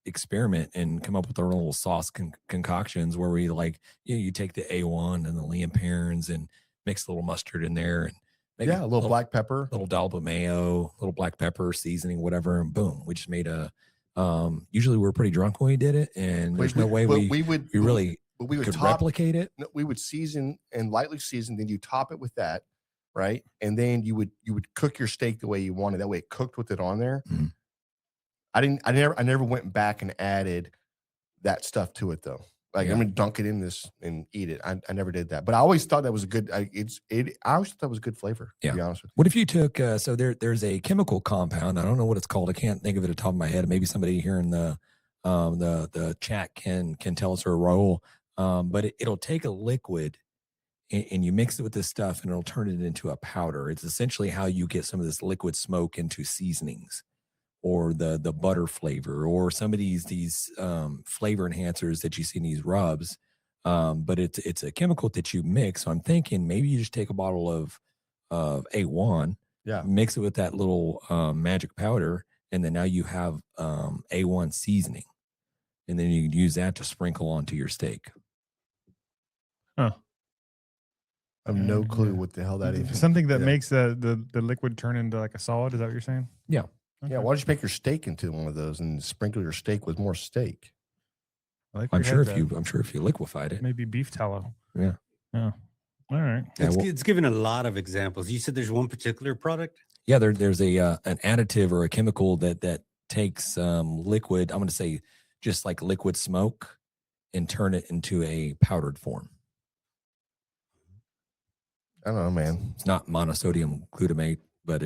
S2: experiment and come up with our little sauce concoctions where we you take the A1 and the Lee and Perrins and mix a little mustard in there and maybe
S1: a little black pepper,
S2: little dollop of mayo, little black pepper seasoning, whatever, and boom, we just made a. Usually we're pretty drunk when we did it, and there's no way we would could replicate it.
S1: No, we would season and lightly season, then you top it with that, right? And then you would cook your steak the way you wanted. That way it cooked with it on there.
S2: Mm-hmm.
S1: I never went back and added that stuff to it though. Like
S2: Yeah.
S1: I'm gonna dunk it in this and eat it. I never did that, but I always thought that was a good. I always thought that was good flavor.
S2: Yeah.
S1: To be honest with
S2: What if you took so there's a chemical compound, I don't know what it's called, I can't think of it at the top of my head. Maybe somebody here in the chat can tell us or roll, but it'll take a liquid and you mix it with this stuff and it'll turn it into a powder. It's essentially how you get some of this liquid smoke into seasonings or the butter flavor or some of these flavor enhancers that you see in these rubs. But it's a chemical that you mix. So I'm thinking maybe you just take a bottle of A1,
S1: Yeah.
S2: mix it with that little magic powder, and then now you have A1 seasoning, and then you can use that to sprinkle onto your steak.
S3: Huh.
S1: I have no clue what the hell that is.
S3: Something that
S1: Yeah.
S3: makes the liquid turn into like a solid. Is that what you're saying?
S2: Yeah.
S3: Okay.
S1: Yeah, why don't you make your steak into one of those and sprinkle your steak with more steak?
S3: I like
S2: I'm
S3: we
S2: sure
S3: had
S2: I'm sure if you liquefied it.
S3: maybe beef tallow.
S2: Yeah.
S3: Yeah. All right.
S2: Yeah,
S4: It's given a lot of examples. You said there's one particular product.
S2: Yeah, there's a an additive or a chemical that takes liquid, I'm going to say just like liquid smoke, and turn it into a powdered form.
S1: I don't know, man.
S2: It's not monosodium glutamate, but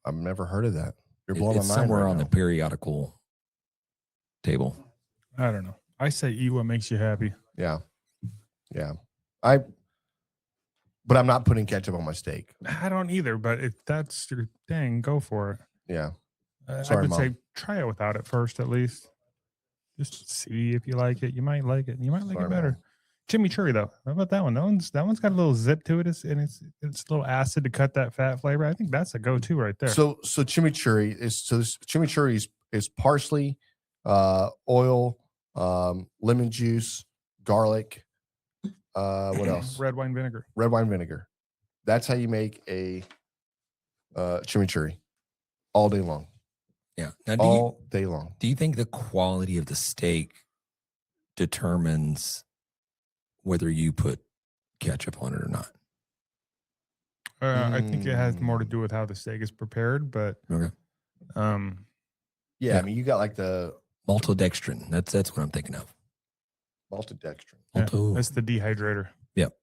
S1: I've never heard of that. You're blowing
S2: it's
S1: my mind
S2: somewhere
S1: right
S2: on
S1: now.
S2: the periodical table.
S3: I don't know. I say eat what makes you happy.
S1: Yeah. But I'm not putting ketchup on my steak.
S3: I don't either, but if that's your thing, go for it.
S1: Yeah.
S3: I
S1: Sorry,
S3: would
S1: Mom.
S3: say try it without it first, at least. Just see if you like it. You might like it. You might like
S1: Sorry,
S3: it better. Chimichurri, though. How about that one? That one's got a little zip to it, it's a little acid to cut that fat flavor. I think that's a go-to right there.
S1: So chimichurri is parsley, oil, lemon juice, garlic. What else?
S3: Red wine vinegar.
S1: Red wine vinegar. That's how you make a chimichurri all day long.
S2: Yeah. Now,
S1: All day long.
S2: do you think the quality of the steak determines whether you put ketchup on it or not.
S3: I think it has more to do with how the steak is prepared, but
S2: Okay.
S1: Yeah, I mean, you got like the
S2: Maltodextrin. That's what I'm thinking of.
S1: maltodextrin.
S3: yeah,
S2: Malto.
S3: that's the dehydrator.
S2: Yep.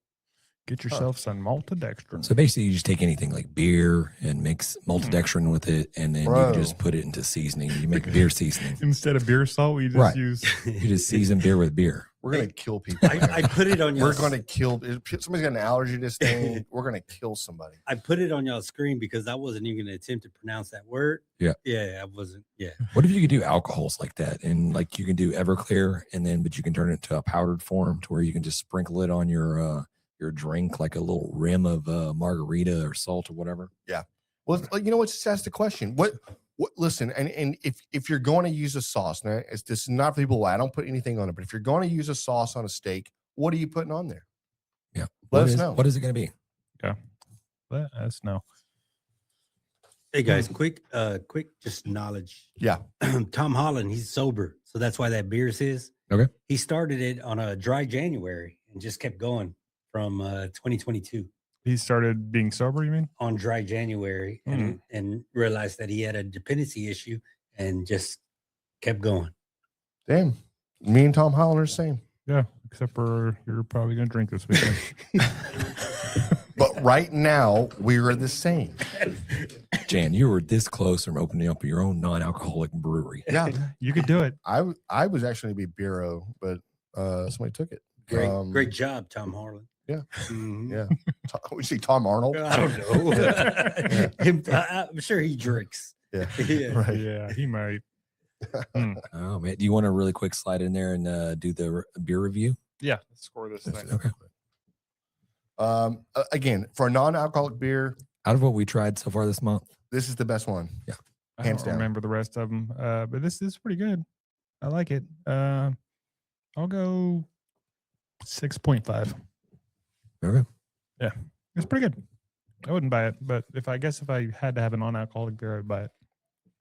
S3: Get yourself some maltodextrin.
S2: So basically, you just take anything like beer and mix maltodextrin with it, and then
S1: Bro.
S2: you just put it into seasoning. You make beer seasoning.
S3: Instead of beer salt, we just
S2: Right.
S3: use.
S2: You just season beer with beer.
S1: We're gonna kill people.
S4: I put it on
S1: We're
S4: your.
S1: gonna kill. If somebody's got an allergy to this thing, we're gonna kill somebody.
S4: I put it on y'all's screen because I wasn't even going to attempt to pronounce that word.
S2: Yeah.
S4: Yeah, I wasn't. Yeah.
S2: What if you could do alcohols like that, and like you can do Everclear, and then but you can turn it into a powdered form to where you can just sprinkle it on your drink like a little rim of margarita or salt or whatever.
S1: Well, you know what? Just ask the question. What? Listen, and if you're going to use a sauce, now this is not for people. I don't put anything on it, but if you're going to use a sauce on a steak, what are you putting on there?
S2: Yeah.
S1: Let
S2: What
S1: us
S2: is-
S1: know.
S2: What is it going to be?
S3: Let us know.
S4: Hey guys, quick, just knowledge.
S1: Yeah.
S4: Tom Holland, he's sober, so that's why that beer's his.
S2: Okay.
S4: He started it on a dry January and just kept going from 2022
S3: He started being sober, you mean?
S4: on dry January and realized that he had a dependency issue and just kept going.
S1: Damn. Me and Tom Holland are the same.
S3: Yeah, except for you're probably going to drink this weekend.
S1: But right now, we're the same.
S2: Jan, you were this close from opening up your own non-alcoholic brewery.
S1: Yeah.
S3: You could do it.
S1: I was actually going to be Bureau, but somebody took it.
S4: Great job, Tom Holland.
S1: Yeah.
S4: Mhm.
S1: Yeah. We see Tom Arnold.
S4: I don't know. I'm sure he drinks.
S1: Yeah.
S4: Yeah.
S1: Right.
S3: Yeah, he might.
S2: Oh man, do you want to really quick slide in there and do the beer review?
S3: Yeah, let's score this thing.
S2: Okay.
S1: Again, for a non-alcoholic beer,
S2: Out of what we tried so far this month,
S1: this is the best one.
S3: I
S1: Hands
S3: don't
S1: down.
S3: remember the rest of them, but this is pretty good. I like it. I'll go 6.5.
S2: okay.
S3: It's pretty good. I wouldn't buy it, but if I had to have a non-alcoholic beer, I'd buy it.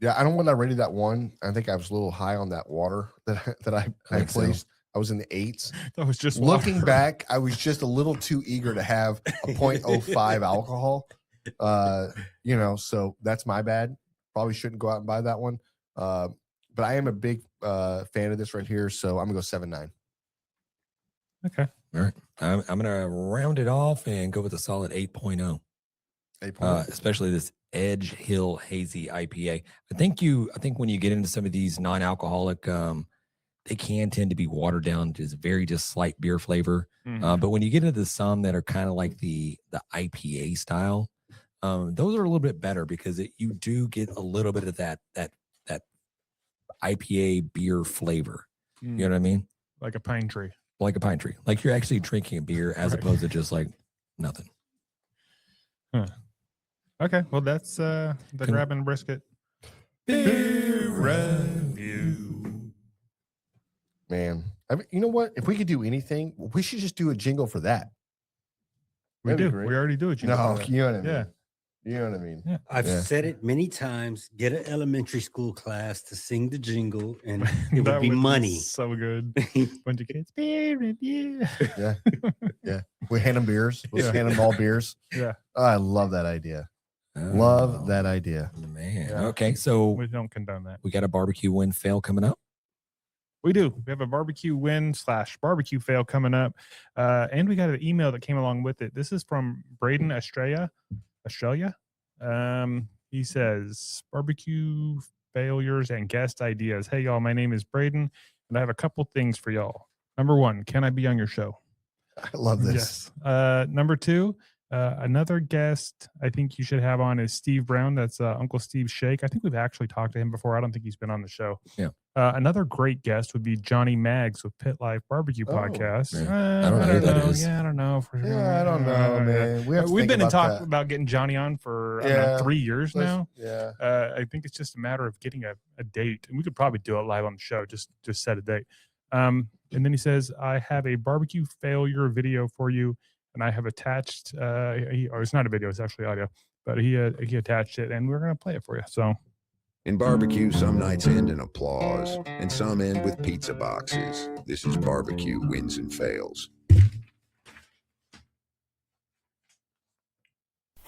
S1: Yeah, I don't know when I rated that one. I think I was a little high on that water that I
S2: think so.
S1: placed. I was in the 8s.
S3: That was just
S1: Looking
S3: water.
S1: back, I was just a little too eager to have a 0.05 alcohol. So that's my bad. Probably shouldn't go out and buy that one. But I am a big fan of this right here, so I'm gonna go 7.9.
S3: Okay.
S2: All right. I'm gonna round it off and go with a solid 8.0.
S1: 8.0.
S2: Especially this Edge Hill Hazy IPA. I think when you get into some of these non-alcoholic, they can tend to be watered down to just slight beer flavor. But when you get into some that are kind of like the IPA style, those are a little bit better because you do get a little bit of that IPA beer flavor. You know what I mean?
S3: Like a pine tree.
S2: Like a pine tree. Like you're actually drinking a beer as
S3: Right.
S2: opposed to just like nothing.
S3: Okay. Well, that's the grab and brisket.
S2: Beer
S3: review.
S1: Man, I mean, you know what? If we could do anything, we should just do a jingle for that.
S3: We
S1: That'd be
S3: do.
S1: great.
S3: We already do it.
S1: No, you know what I mean.
S3: Yeah.
S1: You know what I mean.
S3: Yeah.
S4: I've
S1: Yeah.
S4: said it many times. Get an elementary school class to sing the jingle, and it
S3: That
S4: would be money.
S3: So good. Bunch of kids. Beer review.
S1: Yeah. We hand them beers. We'll
S3: Yeah.
S1: hand them all beers.
S3: Yeah.
S1: Oh, I love that idea. Love that idea.
S2: Man.
S1: Yeah.
S2: Okay. So
S3: We don't condone that.
S2: we got a barbecue win fail coming up.
S3: We do. We have a barbecue win / barbecue fail coming up. And we got an email that came along with it. This is from Braden Australia. He says, barbecue failures and guest ideas. Hey, y'all, my name is Braden, and I have a couple things for y'all. Number 1, can I be on your show?
S1: I love this.
S3: Yes. Number 2, another guest I think you should have on is Steve Brown. That's Uncle Steve Shake. I think we've actually talked to him before. I don't think he's been on the show.
S2: Yeah.
S3: Another great guest would be Johnny Maggs with Pit Life Barbecue
S1: Oh,
S3: Podcast.
S2: yeah. I don't know who that is.
S3: Yeah, I don't know.
S1: Yeah, I don't know, man. We have to
S3: We've
S1: think
S3: been in
S1: about
S3: talk
S1: that.
S3: about getting Johnny on for I don't know,
S1: Yeah.
S3: 3 years now.
S1: Yeah.
S3: I think it's just a matter of getting a date, and we could probably do it live on the show. Just set a date. And then he says, "I have a barbecue failure video for you, and I have attached. Or it's not a video; it's actually audio. But he attached it, and we're gonna play it for you. So
S6: In barbecue, some nights end in applause, and some end with pizza boxes. This is barbecue wins and fails.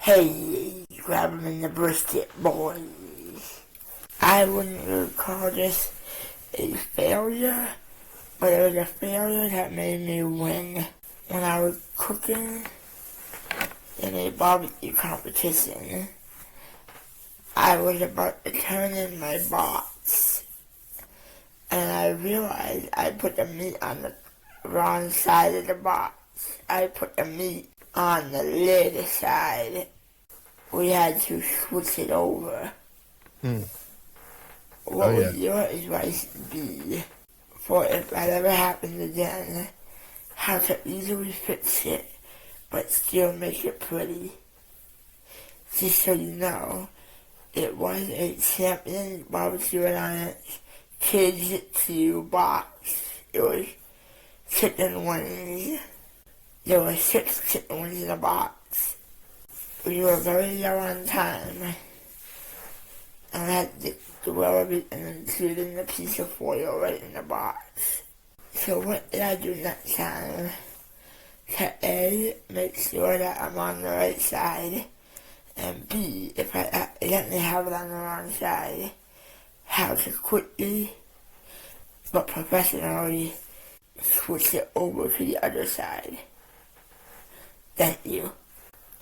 S7: Hey, grab 'em in the brisket, boys. I wouldn't really call this a failure, but it was a failure that made me win. When I was cooking in a barbecue competition, I was about to turn in my box, and I realized I put the meat on the wrong side of the box. I put the meat on the lid side. We had to switch it over. What would your advice be for if that ever happened again? How to easily fix it, but still make it pretty? Just so you know, it was a Champion Barbecue Alliance Kids 2 box. It was chicken wings. There were 6 chicken wings in the box. We were very low on time, and I had to grill everything, including the piece of foil right in the box. So what did I do next time? To A, make sure that I'm on the right side, and B, if I accidentally have it on the wrong side, how to quickly but professionally switch it over to the other side. Thank you.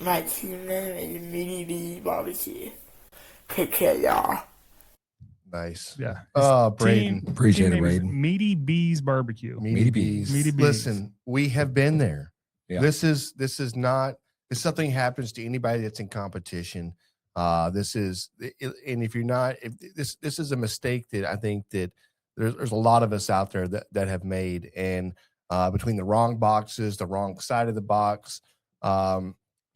S7: My team name is Meaty Barbecue. Take care, y'all.
S1: Nice.
S3: Yeah.
S1: Oh, Braden.
S2: Appreciate it,
S3: Team name is
S2: Braden.
S3: Meaty Bees Barbecue.
S1: Meaty Bees.
S3: Meaty Bees.
S1: Listen, we have been there.
S2: Yeah.
S1: This is not, if something happens to anybody that's in competition, this is, and if you're not, if this is a mistake that I think that there's a lot of us out there that have made, and between the wrong boxes, the wrong side of the box,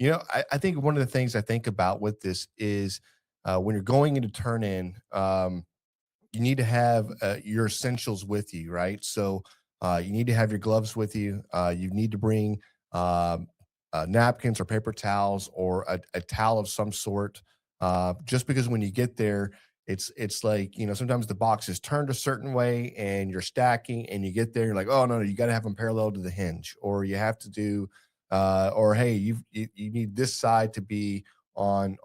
S1: you know, I think one of the things I think about with this is when you're going into turn in, you need to have your essentials with you, right? So you need to have your gloves with you. You need to bring napkins or paper towels or a towel of some sort. Just because when you get there, it's like, you know, sometimes the box is turned a certain way and you're stacking, and you get there, you're like, oh no, you got to have them parallel to the hinge, or you have to do, or hey, you need this side to be on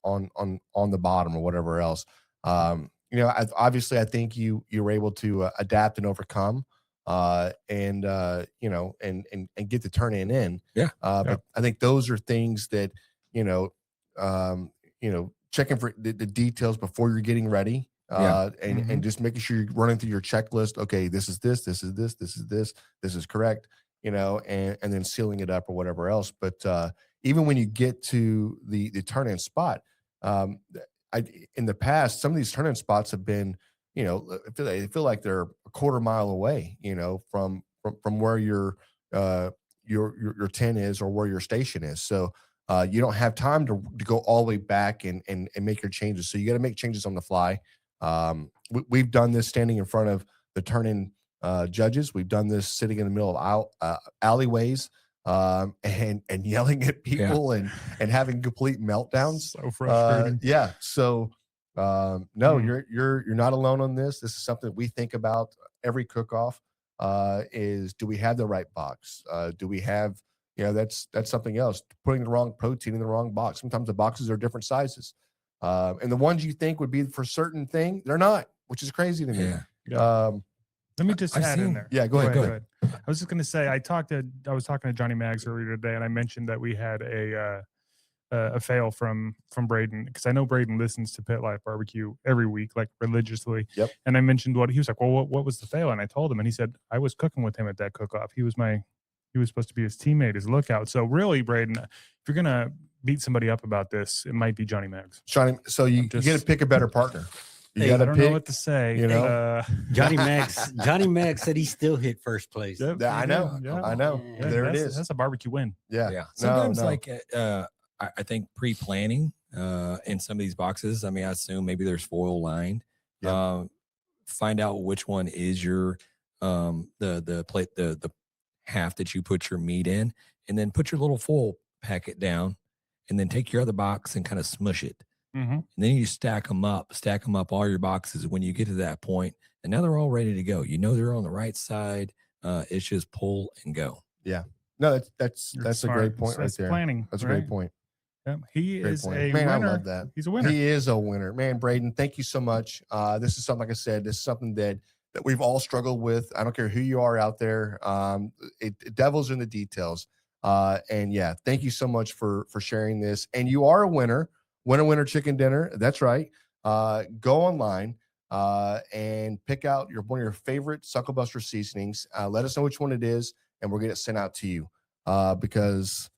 S1: the bottom or whatever else. You know, obviously, I think you were able to adapt and overcome, and you know, and get the turn in.
S2: Yeah.
S1: But I think those are things that you know, checking for the details before you're getting ready, and just making sure you're running through your checklist. Okay, this is this is this, this is this, this is correct. You know, and then sealing it up or whatever else. But even when you get to the turn in spot, in the past, some of these turn in spots have been, you know, I feel like they're a quarter mile away, you know, from where your 10 is or where your station is. So you don't have time to go all the way back and make your changes. So you got to make changes on the fly. We've done this standing in front of the turn-in judges. We've done this sitting in the middle of alleyways, and yelling at people and having complete meltdowns.
S3: So frustrating.
S1: Yeah. So no, you're not alone on this. This is something that we think about every cook-off. Is, do we have the right box? Do we have, you know, that's something else. Putting the wrong protein in the wrong box. Sometimes the boxes are different sizes. And the ones you think would be for certain thing, they're not, which is crazy to me.
S3: Yeah. Let me just add in there.
S1: Yeah, go ahead.
S3: I was just going to say, I was talking to Johnny Maggs earlier today, and I mentioned that we had a fail from Braden, because I know Braden listens to Pit Life Barbecue every week, like religiously.
S1: Yep.
S3: And I mentioned he was like, well, what was the fail? And I told him, and he said, I was cooking with him at that cook-off. He was supposed to be his teammate, his lookout. So really, Braden, if you're going to beat somebody up about this, it might be Johnny Maggs.
S1: So you got to pick a better partner. You got
S3: I
S1: to
S3: don't
S1: pick,
S3: know what to say.
S1: you know?
S4: Johnny Maggs said he still hit first place.
S3: Yep,
S1: I know.
S3: Yeah,
S1: There it is.
S3: That's a barbecue win.
S1: Yeah.
S2: Sometimes,
S1: No.
S2: like, I think pre-planning in some of these boxes. I mean, I assume maybe there's foil lined.
S1: Yep.
S2: Find out which one is your the plate, the half that you put your meat in, and then put your little foil packet down, and then take your other box and kind of smush it.
S3: Mm-hmm.
S2: And then you stack them up all your boxes when you get to that point, and now they're all ready to go. You know they're on the right side. It's just pull and go.
S1: Yeah. No, that's a
S3: Smart.
S1: great point right
S3: That's
S1: there.
S3: planning.
S1: That's a
S3: right?
S1: great point.
S3: Yeah, he
S1: Great
S3: is
S1: point.
S3: a
S1: Man, I
S3: winner.
S1: love that.
S3: He's a winner.
S1: He is a winner, man. Braden, thank you so much. This is something, like I said, this is something that we've all struggled with. I don't care who you are out there. It devil's in the details. And yeah, thank you so much for sharing this. And you are a winner. Winner chicken dinner. That's right. Go online and pick out one of your favorite Sucklebuster seasonings. Let us know which one it is, and we'll get it sent out to you. Because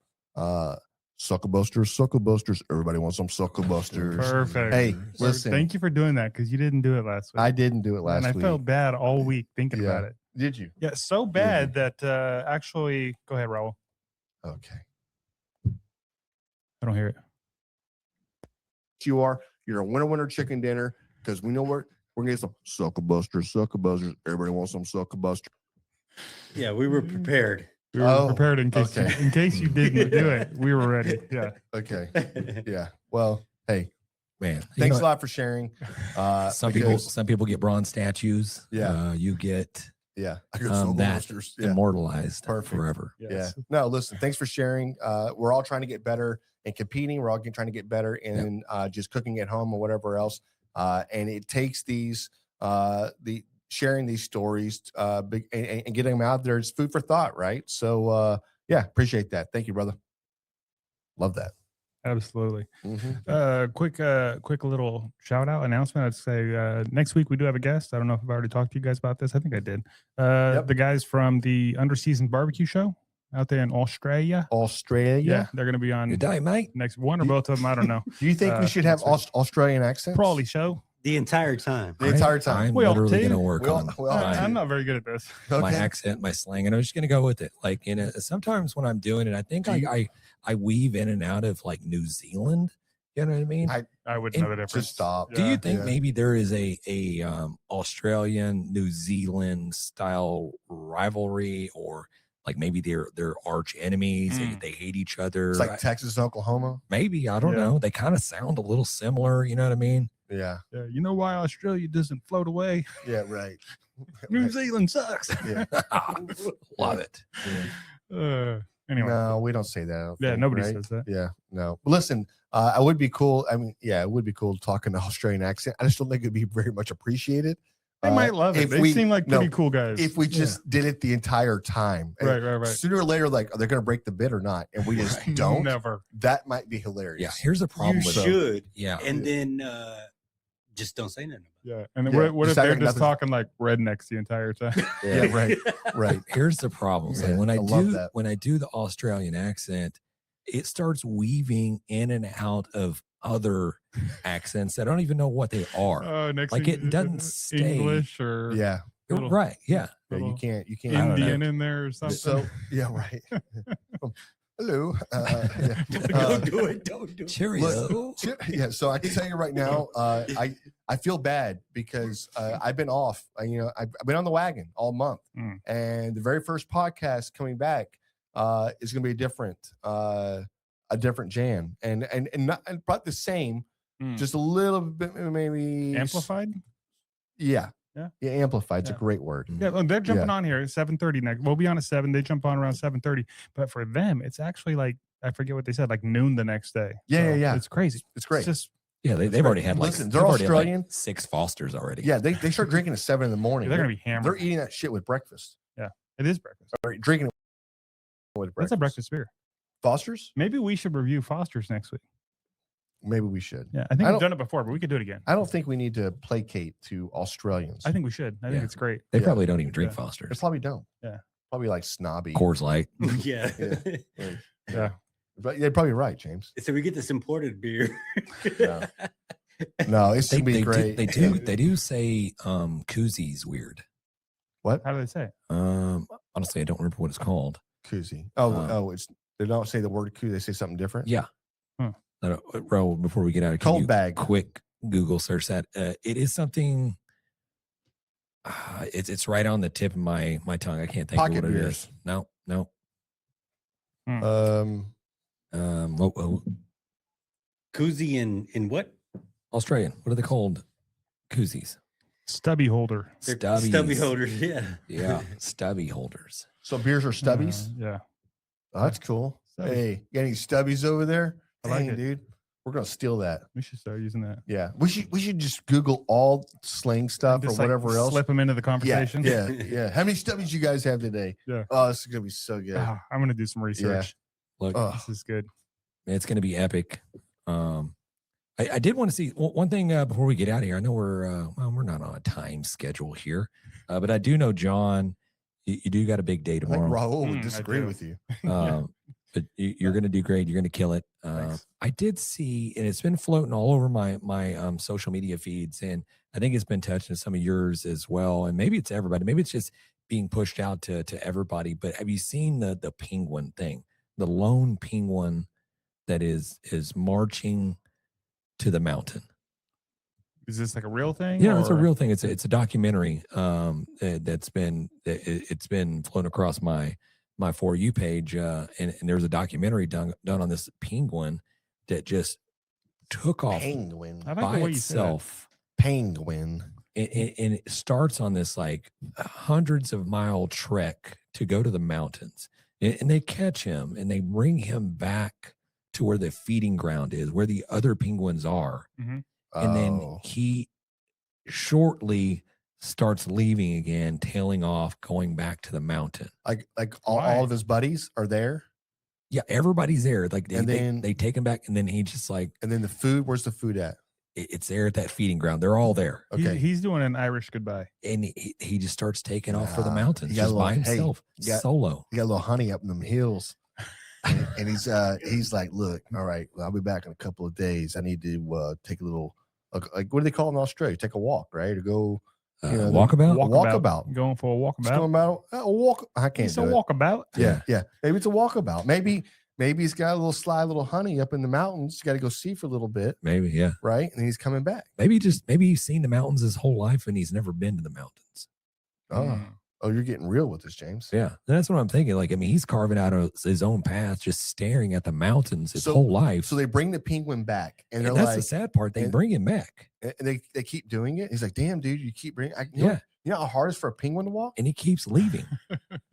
S1: Sucklebusters. Everybody wants some Sucklebusters.
S3: Perfect.
S1: Hey, listen.
S3: Thank you for doing that because you didn't do it last week.
S1: I didn't do it last
S3: and
S1: week.
S3: I felt bad all week thinking about it.
S1: Did you?
S3: Yeah, so bad that actually, go ahead, Raul.
S1: Okay.
S3: I don't hear it.
S1: You're a winner chicken dinner because we know we're gonna get some Sucklebusters. Everybody wants some Sucklebuster.
S4: Yeah, we were prepared.
S3: We were prepared in case
S1: okay.
S3: in case you didn't do it. We were ready. Yeah.
S1: Okay. Yeah. Well, hey,
S2: Man,
S1: thanks a lot for sharing.
S2: Some
S1: because-
S2: people get bronze statues.
S1: Yeah.
S2: You get
S1: Yeah. I get
S2: that
S1: Sucklebusters. Yeah.
S2: immortalized
S1: Perfect.
S2: forever.
S1: Yeah.
S3: Yes.
S1: No, listen, thanks for sharing. We're all trying to get better in competing. We're all trying to get better in just cooking at home or whatever else. And it takes these, the sharing these stories and getting them out there. It's food for thought, right? So, yeah, appreciate that. Thank you, brother. Love that.
S3: Absolutely.
S1: Mhm.
S3: Quick little shout out announcement. I'd say next week we do have a guest. I don't know if I've already talked to you guys about this. I think I did. The guys from the Underseasoned Barbecue Show out there in Australia.
S1: Australia.
S3: They're going to be on
S2: Good day, mate.
S3: next one or both of them. I don't know.
S1: Do you think we should have Australian accents?
S3: Probably so.
S4: The entire time.
S1: The entire time.
S2: I'm
S3: We all
S2: literally
S3: do.
S2: going to work
S1: We all-
S2: on
S1: we all
S2: my,
S1: do.
S3: I'm not very good at this.
S2: my
S1: Okay.
S2: accent, my slang, and I'm just going to go with it. Like sometimes when I'm doing it, I think I weave in and out of like New Zealand. You know what I mean?
S3: I wouldn't know the
S1: Just
S3: difference.
S1: stop.
S2: Do you
S3: Yeah.
S2: think
S1: Yeah.
S2: maybe there is a Australian New Zealand style rivalry, or like maybe they're arch enemies, they hate each other?
S1: It's like Texas, Oklahoma.
S2: Maybe, I don't
S3: Yeah.
S2: know. They kind of sound a little similar. You know what I mean?
S1: Yeah.
S3: Yeah, you know why Australia doesn't float away?
S1: Yeah. Right.
S3: New
S1: Right.
S3: Zealand sucks.
S1: Yeah.
S2: Love it.
S3: Anyway,
S1: No, we don't say that. I don't
S3: yeah,
S1: think,
S3: nobody
S1: right?
S3: says that.
S1: Yeah, no. But listen, I would be cool. I mean, yeah, it would be cool talking to Australian accent. I just don't think it'd be very much appreciated.
S3: They might love it.
S1: if
S3: They
S1: we-
S3: seem like
S1: no,
S3: pretty cool guys.
S1: If we just did it the entire time. And
S3: right.
S1: Sooner or later, like, are they going to break the bid or not? And we just don't.
S3: Never.
S1: That might be hilarious.
S2: Yeah. Here's the problem
S4: You
S2: with
S4: should.
S2: Yeah.
S4: And then just don't say nothing.
S3: Yeah. And then
S1: Yeah,
S3: what if
S1: just act
S3: they're
S1: like
S3: just
S1: nothing-
S3: talking like rednecks the entire time?
S1: Yeah, right. Right.
S2: Here's the problem. So
S1: Yeah,
S2: when
S1: I
S2: I
S1: love
S2: do
S1: that.
S2: when I do the Australian accent, it starts weaving in and out of other accents that I don't even know what they are.
S3: Oh, next
S2: Like,
S3: thing
S2: it doesn't stay-
S3: English or
S1: Yeah.
S3: little-
S2: Right. Yeah.
S1: Yeah. You
S3: little
S1: can't.
S2: I don't know.
S3: Indian in there or something.
S1: So, yeah, right. Hello. Yeah.
S4: Don't do it. Don't do it.
S2: Cheerio.
S1: Yeah, so I can tell you right now, I feel bad because I've been off. I've been on the wagon all month, and the very first podcast coming back is going to be a different jam, and not and probably the same, just a little bit maybe
S3: Amplified?
S1: Yeah,
S3: Yeah.
S1: amplified. It's
S3: Yeah.
S1: a great word.
S3: Yeah, well, they're jumping on here at 7:30 next. We'll be on at 7. They jump on around 7:30. But for them, it's actually like, I forget what they said, like noon the next day.
S1: Yeah.
S3: It's crazy.
S1: It's great.
S3: It's just,
S2: Yeah. They've already had like,
S1: Listen,
S2: they've
S1: they're
S2: already had, like,
S1: Australian.
S2: 6 Fosters already.
S1: Yeah, they start drinking at 7 in the morning.
S3: they're going to be
S1: They're
S3: hammered.
S1: eating that shit with breakfast.
S3: It is breakfast.
S1: Or drinking it with breakfast.
S3: That's a breakfast beer.
S1: Foster's?
S3: Maybe we should review Foster's next week.
S1: Maybe we should.
S3: Yeah, I think
S1: I
S3: we've
S1: don't-
S3: done it before, but we could do it again.
S1: I don't think we need to placate to Australians.
S3: I think we should. I think
S2: Yeah.
S3: it's great.
S2: They
S1: Yeah.
S2: probably don't even drink
S3: Yeah.
S1: They
S2: Fosters.
S1: probably don't.
S3: Yeah.
S1: Probably like snobby.
S2: Coors Light.
S4: Yeah.
S3: Yeah.
S1: But you're probably right, James.
S4: So we get this imported beer.
S1: Yeah. No, it's
S2: They,
S1: gonna be
S2: they,
S1: great.
S2: they do say koozies weird.
S1: What?
S3: How do they say it?
S2: Honestly, I don't remember what it's called.
S1: Koozie.
S2: Um,
S1: they don't say the word koozie, they say something different.
S2: Yeah.
S3: Hmm.
S2: Raul, before we get out of
S1: Cold bag.
S2: quick Google search that. It is something. It's right on the tip of my tongue. I can't think
S1: Pocket
S2: of what it
S1: beers.
S2: is. No.
S4: Koozie in what?
S2: Australian. What are they called? Koozies.
S3: Stubby holder.
S4: They're
S2: Stubbies.
S4: Stubby holders. Yeah.
S2: Yeah, stubby holders.
S1: So beers are stubbies.
S3: Yeah.
S1: Oh, that's cool.
S3: Stubbies.
S1: Hey, got any stubbies over there?
S3: I like
S1: Dang,
S3: it.
S1: dude. We're gonna steal that.
S3: We should start using that.
S1: Yeah. We should just Google all slang stuff or
S3: Just, like,
S1: whatever else.
S3: Slip them into the
S1: Yeah,
S3: conversation.
S1: yeah. How many stubbies you guys have today?
S3: Yeah.
S1: Oh, this is gonna be so good.
S3: Ah, I'm gonna do some research.
S2: Look,
S1: Oh,
S3: This is good.
S2: it's going to be epic. I did want to see one thing before we get out of here. I know we're not on a time schedule here, but I do know, John, you do got a big day
S1: I think
S2: tomorrow.
S1: Raul would
S3: I
S1: disagree
S3: do.
S1: with you.
S2: But you're going to do great. You're going to kill it.
S1: Thanks.
S2: I did see, and it's been floating all over my social media feeds, and I think it's been touching some of yours as well. And maybe it's everybody. Maybe it's just being pushed out to everybody. But have you seen the penguin thing? The lone penguin that is marching to the mountain.
S3: Is this like a real thing?
S2: Yeah, it's a
S3: or-
S2: real thing. It's a documentary it's been flown across my For You page, and there's a documentary done on this penguin that just took off
S1: Penguin.
S3: I like
S2: by
S3: the way you said that.
S2: itself,
S1: Penguin.
S2: and it starts on this like hundreds of mile trek to go to the mountains, and they catch him and they bring him back to where the feeding ground is, where the other penguins are. And then
S1: Oh.
S2: he shortly starts leaving again, tailing off, going back to the mountain.
S1: like
S3: Why?
S1: all of his buddies are there,
S2: Yeah, everybody's there. Like
S1: And then-
S2: they take him back, and then he just like
S1: and then the food. Where's the food at?
S2: it's there at that feeding ground. They're all there,
S1: Okay.
S3: He's doing an Irish goodbye.
S2: and he just starts taking off for the
S1: Nah,
S2: mountains
S1: he got
S2: just
S1: a
S2: by
S1: little- hey,
S2: himself,
S1: you got-
S2: solo.
S1: He got a little honey up in them hills. And he's like, look, all right, well, I'll be back in a couple of days. I need to take a little, like, what do they call it in Australia? Take a walk, right? Or go, you know,
S2: Walkabout.
S1: Walkabout.
S3: Going for a
S1: Just going
S3: walkabout.
S1: about a walk. I can't
S3: It's a
S1: do it.
S3: walkabout.
S1: Yeah. Maybe it's a walkabout. Maybe he's got a little sly little honey up in the mountains. You got to go see for a little bit,
S2: Maybe, yeah.
S1: right? And he's coming back.
S2: Maybe he's seen the mountains his whole life, and he's never been to the mountains.
S1: Oh, you're getting real with this, James.
S2: Yeah, that's what I'm thinking. Like, I mean, he's carving out his own path, just staring at the mountains his
S1: So-
S2: whole life.
S1: So they bring the penguin back, and
S2: and
S1: they're
S2: that's
S1: like,
S2: the sad part. They
S1: and-
S2: bring him back,
S1: and they keep doing it. He's like, damn, dude, you keep bringing.
S2: Yeah.
S1: You know how hard it is for a penguin to walk?
S2: and he keeps leaving.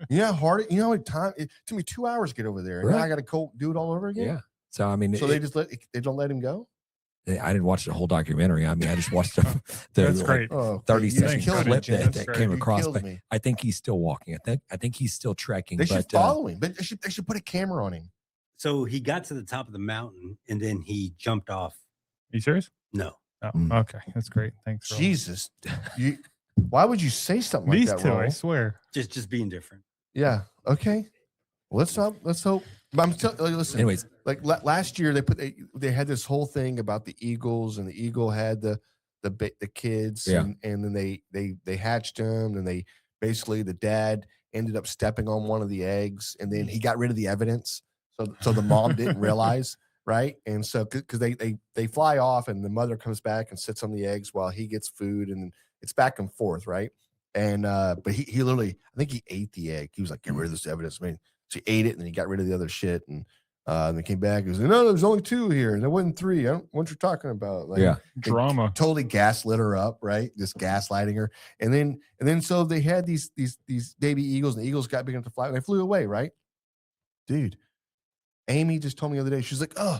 S1: You know how hard you know how many time it took me 2 hours to get over there. And now
S2: Right.
S1: I gotta go do it all over again.
S2: Yeah. So I mean,
S1: So they don't let him go?
S2: I didn't watch the whole documentary. I mean, I just watched the
S3: That's
S2: like,
S3: great.
S1: Oh,
S2: 30
S1: you
S2: second
S1: killed me,
S2: clip
S1: James.
S2: that
S3: great.
S2: came
S1: You
S2: across.
S1: killed
S2: But
S1: me.
S2: I think he's still walking. I think he's still trekking.
S1: They
S2: but
S1: should follow him, but they should put a camera on him.
S4: So he got to the top of the mountain and then he jumped off.
S3: You serious?
S4: No.
S3: Oh,
S2: Mm.
S3: okay. That's great. Thanks. Raul.
S1: Jesus, why would you say something like
S3: These
S1: that?
S3: two, I
S1: Raul?
S3: swear.
S4: Just being different.
S1: Yeah. Okay. Let's hope. But I'm telling listen.
S2: Anyways,
S1: Like last year, they had this whole thing about the eagles, and the eagle had the kids,
S2: Yeah.
S1: and then they hatched them, and they basically the dad ended up stepping on one of the eggs, and then he got rid of the evidence, so the mom didn't realize, right? And so because they fly off, and the mother comes back and sits on the eggs while he gets food, and it's back and forth, right? And but he literally, I think he ate the egg. He was like, get rid of this evidence. I mean, so he ate it, and then he got rid of the other shit, and they came back. He was like, no, there's only 2 here, and there wasn't 3. I don't know what you're talking about. Like,
S2: yeah.
S1: they
S3: Drama.
S1: totally gaslit her up, right? Just gaslighting her, and then so they had these baby eagles, and the eagles got big enough to fly, and they flew away, right? Dude, Amy just told me the other day, she's like, oh,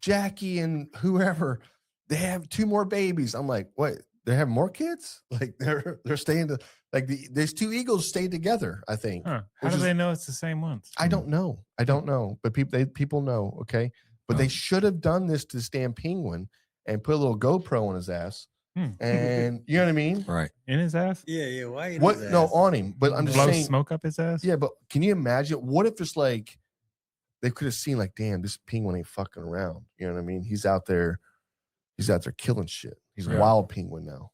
S1: Jackie and whoever, they have 2 more babies. I'm like, what? They have more kids? Like they're staying to like these 2 eagles stayed together, I think.
S3: Huh. How
S1: Which
S3: do
S1: is-
S3: they know it's the same ones?
S1: I don't know. But people know, okay? But they should have done this to this damn penguin and put a little GoPro on his ass.
S3: Hmm.
S1: And you know what I mean?
S2: Right.
S3: In his ass?
S4: Yeah. Why?
S1: What? No, on him. But I'm just
S3: Blow
S1: saying.
S3: smoke up his ass?
S1: Yeah, but can you imagine? What if it's like they could have seen, like, damn, this penguin ain't fucking around. You know what I mean? He's out there killing shit. He's a
S3: Yeah.
S1: wild penguin now.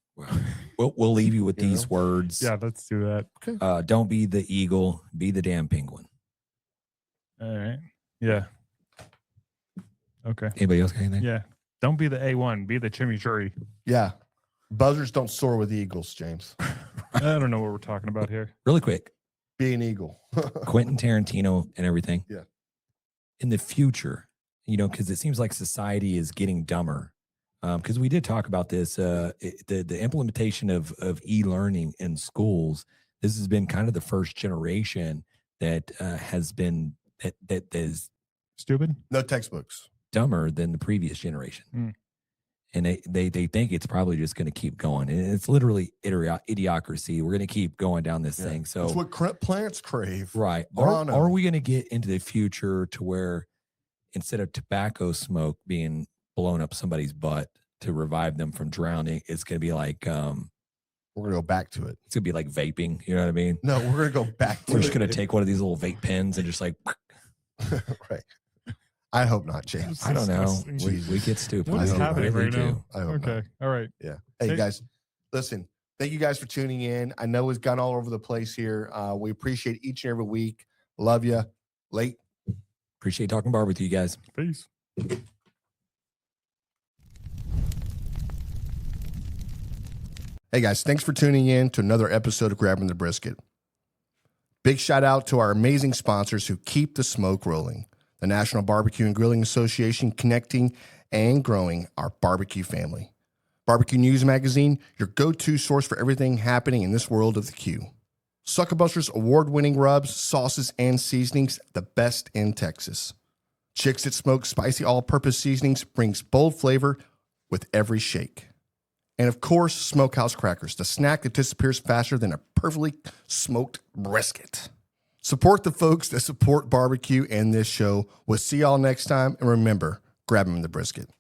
S2: We'll leave you with
S1: You
S2: these
S1: know?
S2: words.
S3: Yeah, let's do that.
S2: Don't be the eagle, be the damn penguin.
S3: All right. Yeah. Okay.
S2: Anybody else got anything?
S3: Yeah. Don't be the A1, be the chimichurri.
S1: Yeah. Buzzards don't soar with eagles, James.
S3: I don't know what we're talking about here.
S2: Really quick,
S1: Be an eagle.
S2: Quentin Tarantino and everything.
S1: Yeah.
S2: In the future, because it seems like society is getting dumber. Because we did talk about this, the implementation of e-learning in schools. This has been kind of the first generation that has been that is
S3: Stupid?
S1: No textbooks.
S2: dumber than the previous generation.
S3: Mm.
S2: And they think it's probably just going to keep going. And it's literally idiocracy. We're going to keep going down this thing. So
S1: that's what plants crave.
S2: right.
S1: Guano.
S2: Are we going to get into the future to where instead of tobacco smoke being blown up somebody's butt to revive them from drowning, it's going to be like,
S1: we're going to go back to it.
S2: it's going to be like vaping. You know what I mean?
S1: No, we're going to go back to
S2: We're
S1: it.
S2: just going to take one of these little vape pens and just like,
S1: Right. I hope not, James.
S2: I don't know.
S3: disgusting.
S2: We get stupid.
S3: What is
S1: I hope
S3: happening
S2: really
S3: right
S2: do.
S3: now?
S1: I hope not.
S3: Okay. All right.
S1: Yeah. Hey,
S3: Hey.
S1: guys, listen, thank you guys for tuning in. I know it's gone all over the place here. We appreciate each and every week. Love you. Late.
S2: Appreciate talking bar with you guys.
S3: Peace.
S1: Hey, guys, thanks for tuning in to another episode of Grabbing the Brisket. Big shout out to our amazing sponsors who keep the smoke rolling. The National Barbecue and Grilling Association, connecting and growing our barbecue family. Barbecue News Magazine, your go-to source for everything happening in this world of the Q. SUCKLEBUSTERS award-winning rubs, sauces, and seasonings, the best in Texas. Chicks That Smoke spicy all-purpose seasonings brings bold flavor with every shake. And of course, Smokehouse Crackers, the snack that disappears faster than a perfectly smoked brisket. Support the folks that support barbecue and this show. We'll see y'all next time. And remember, grab 'em the brisket.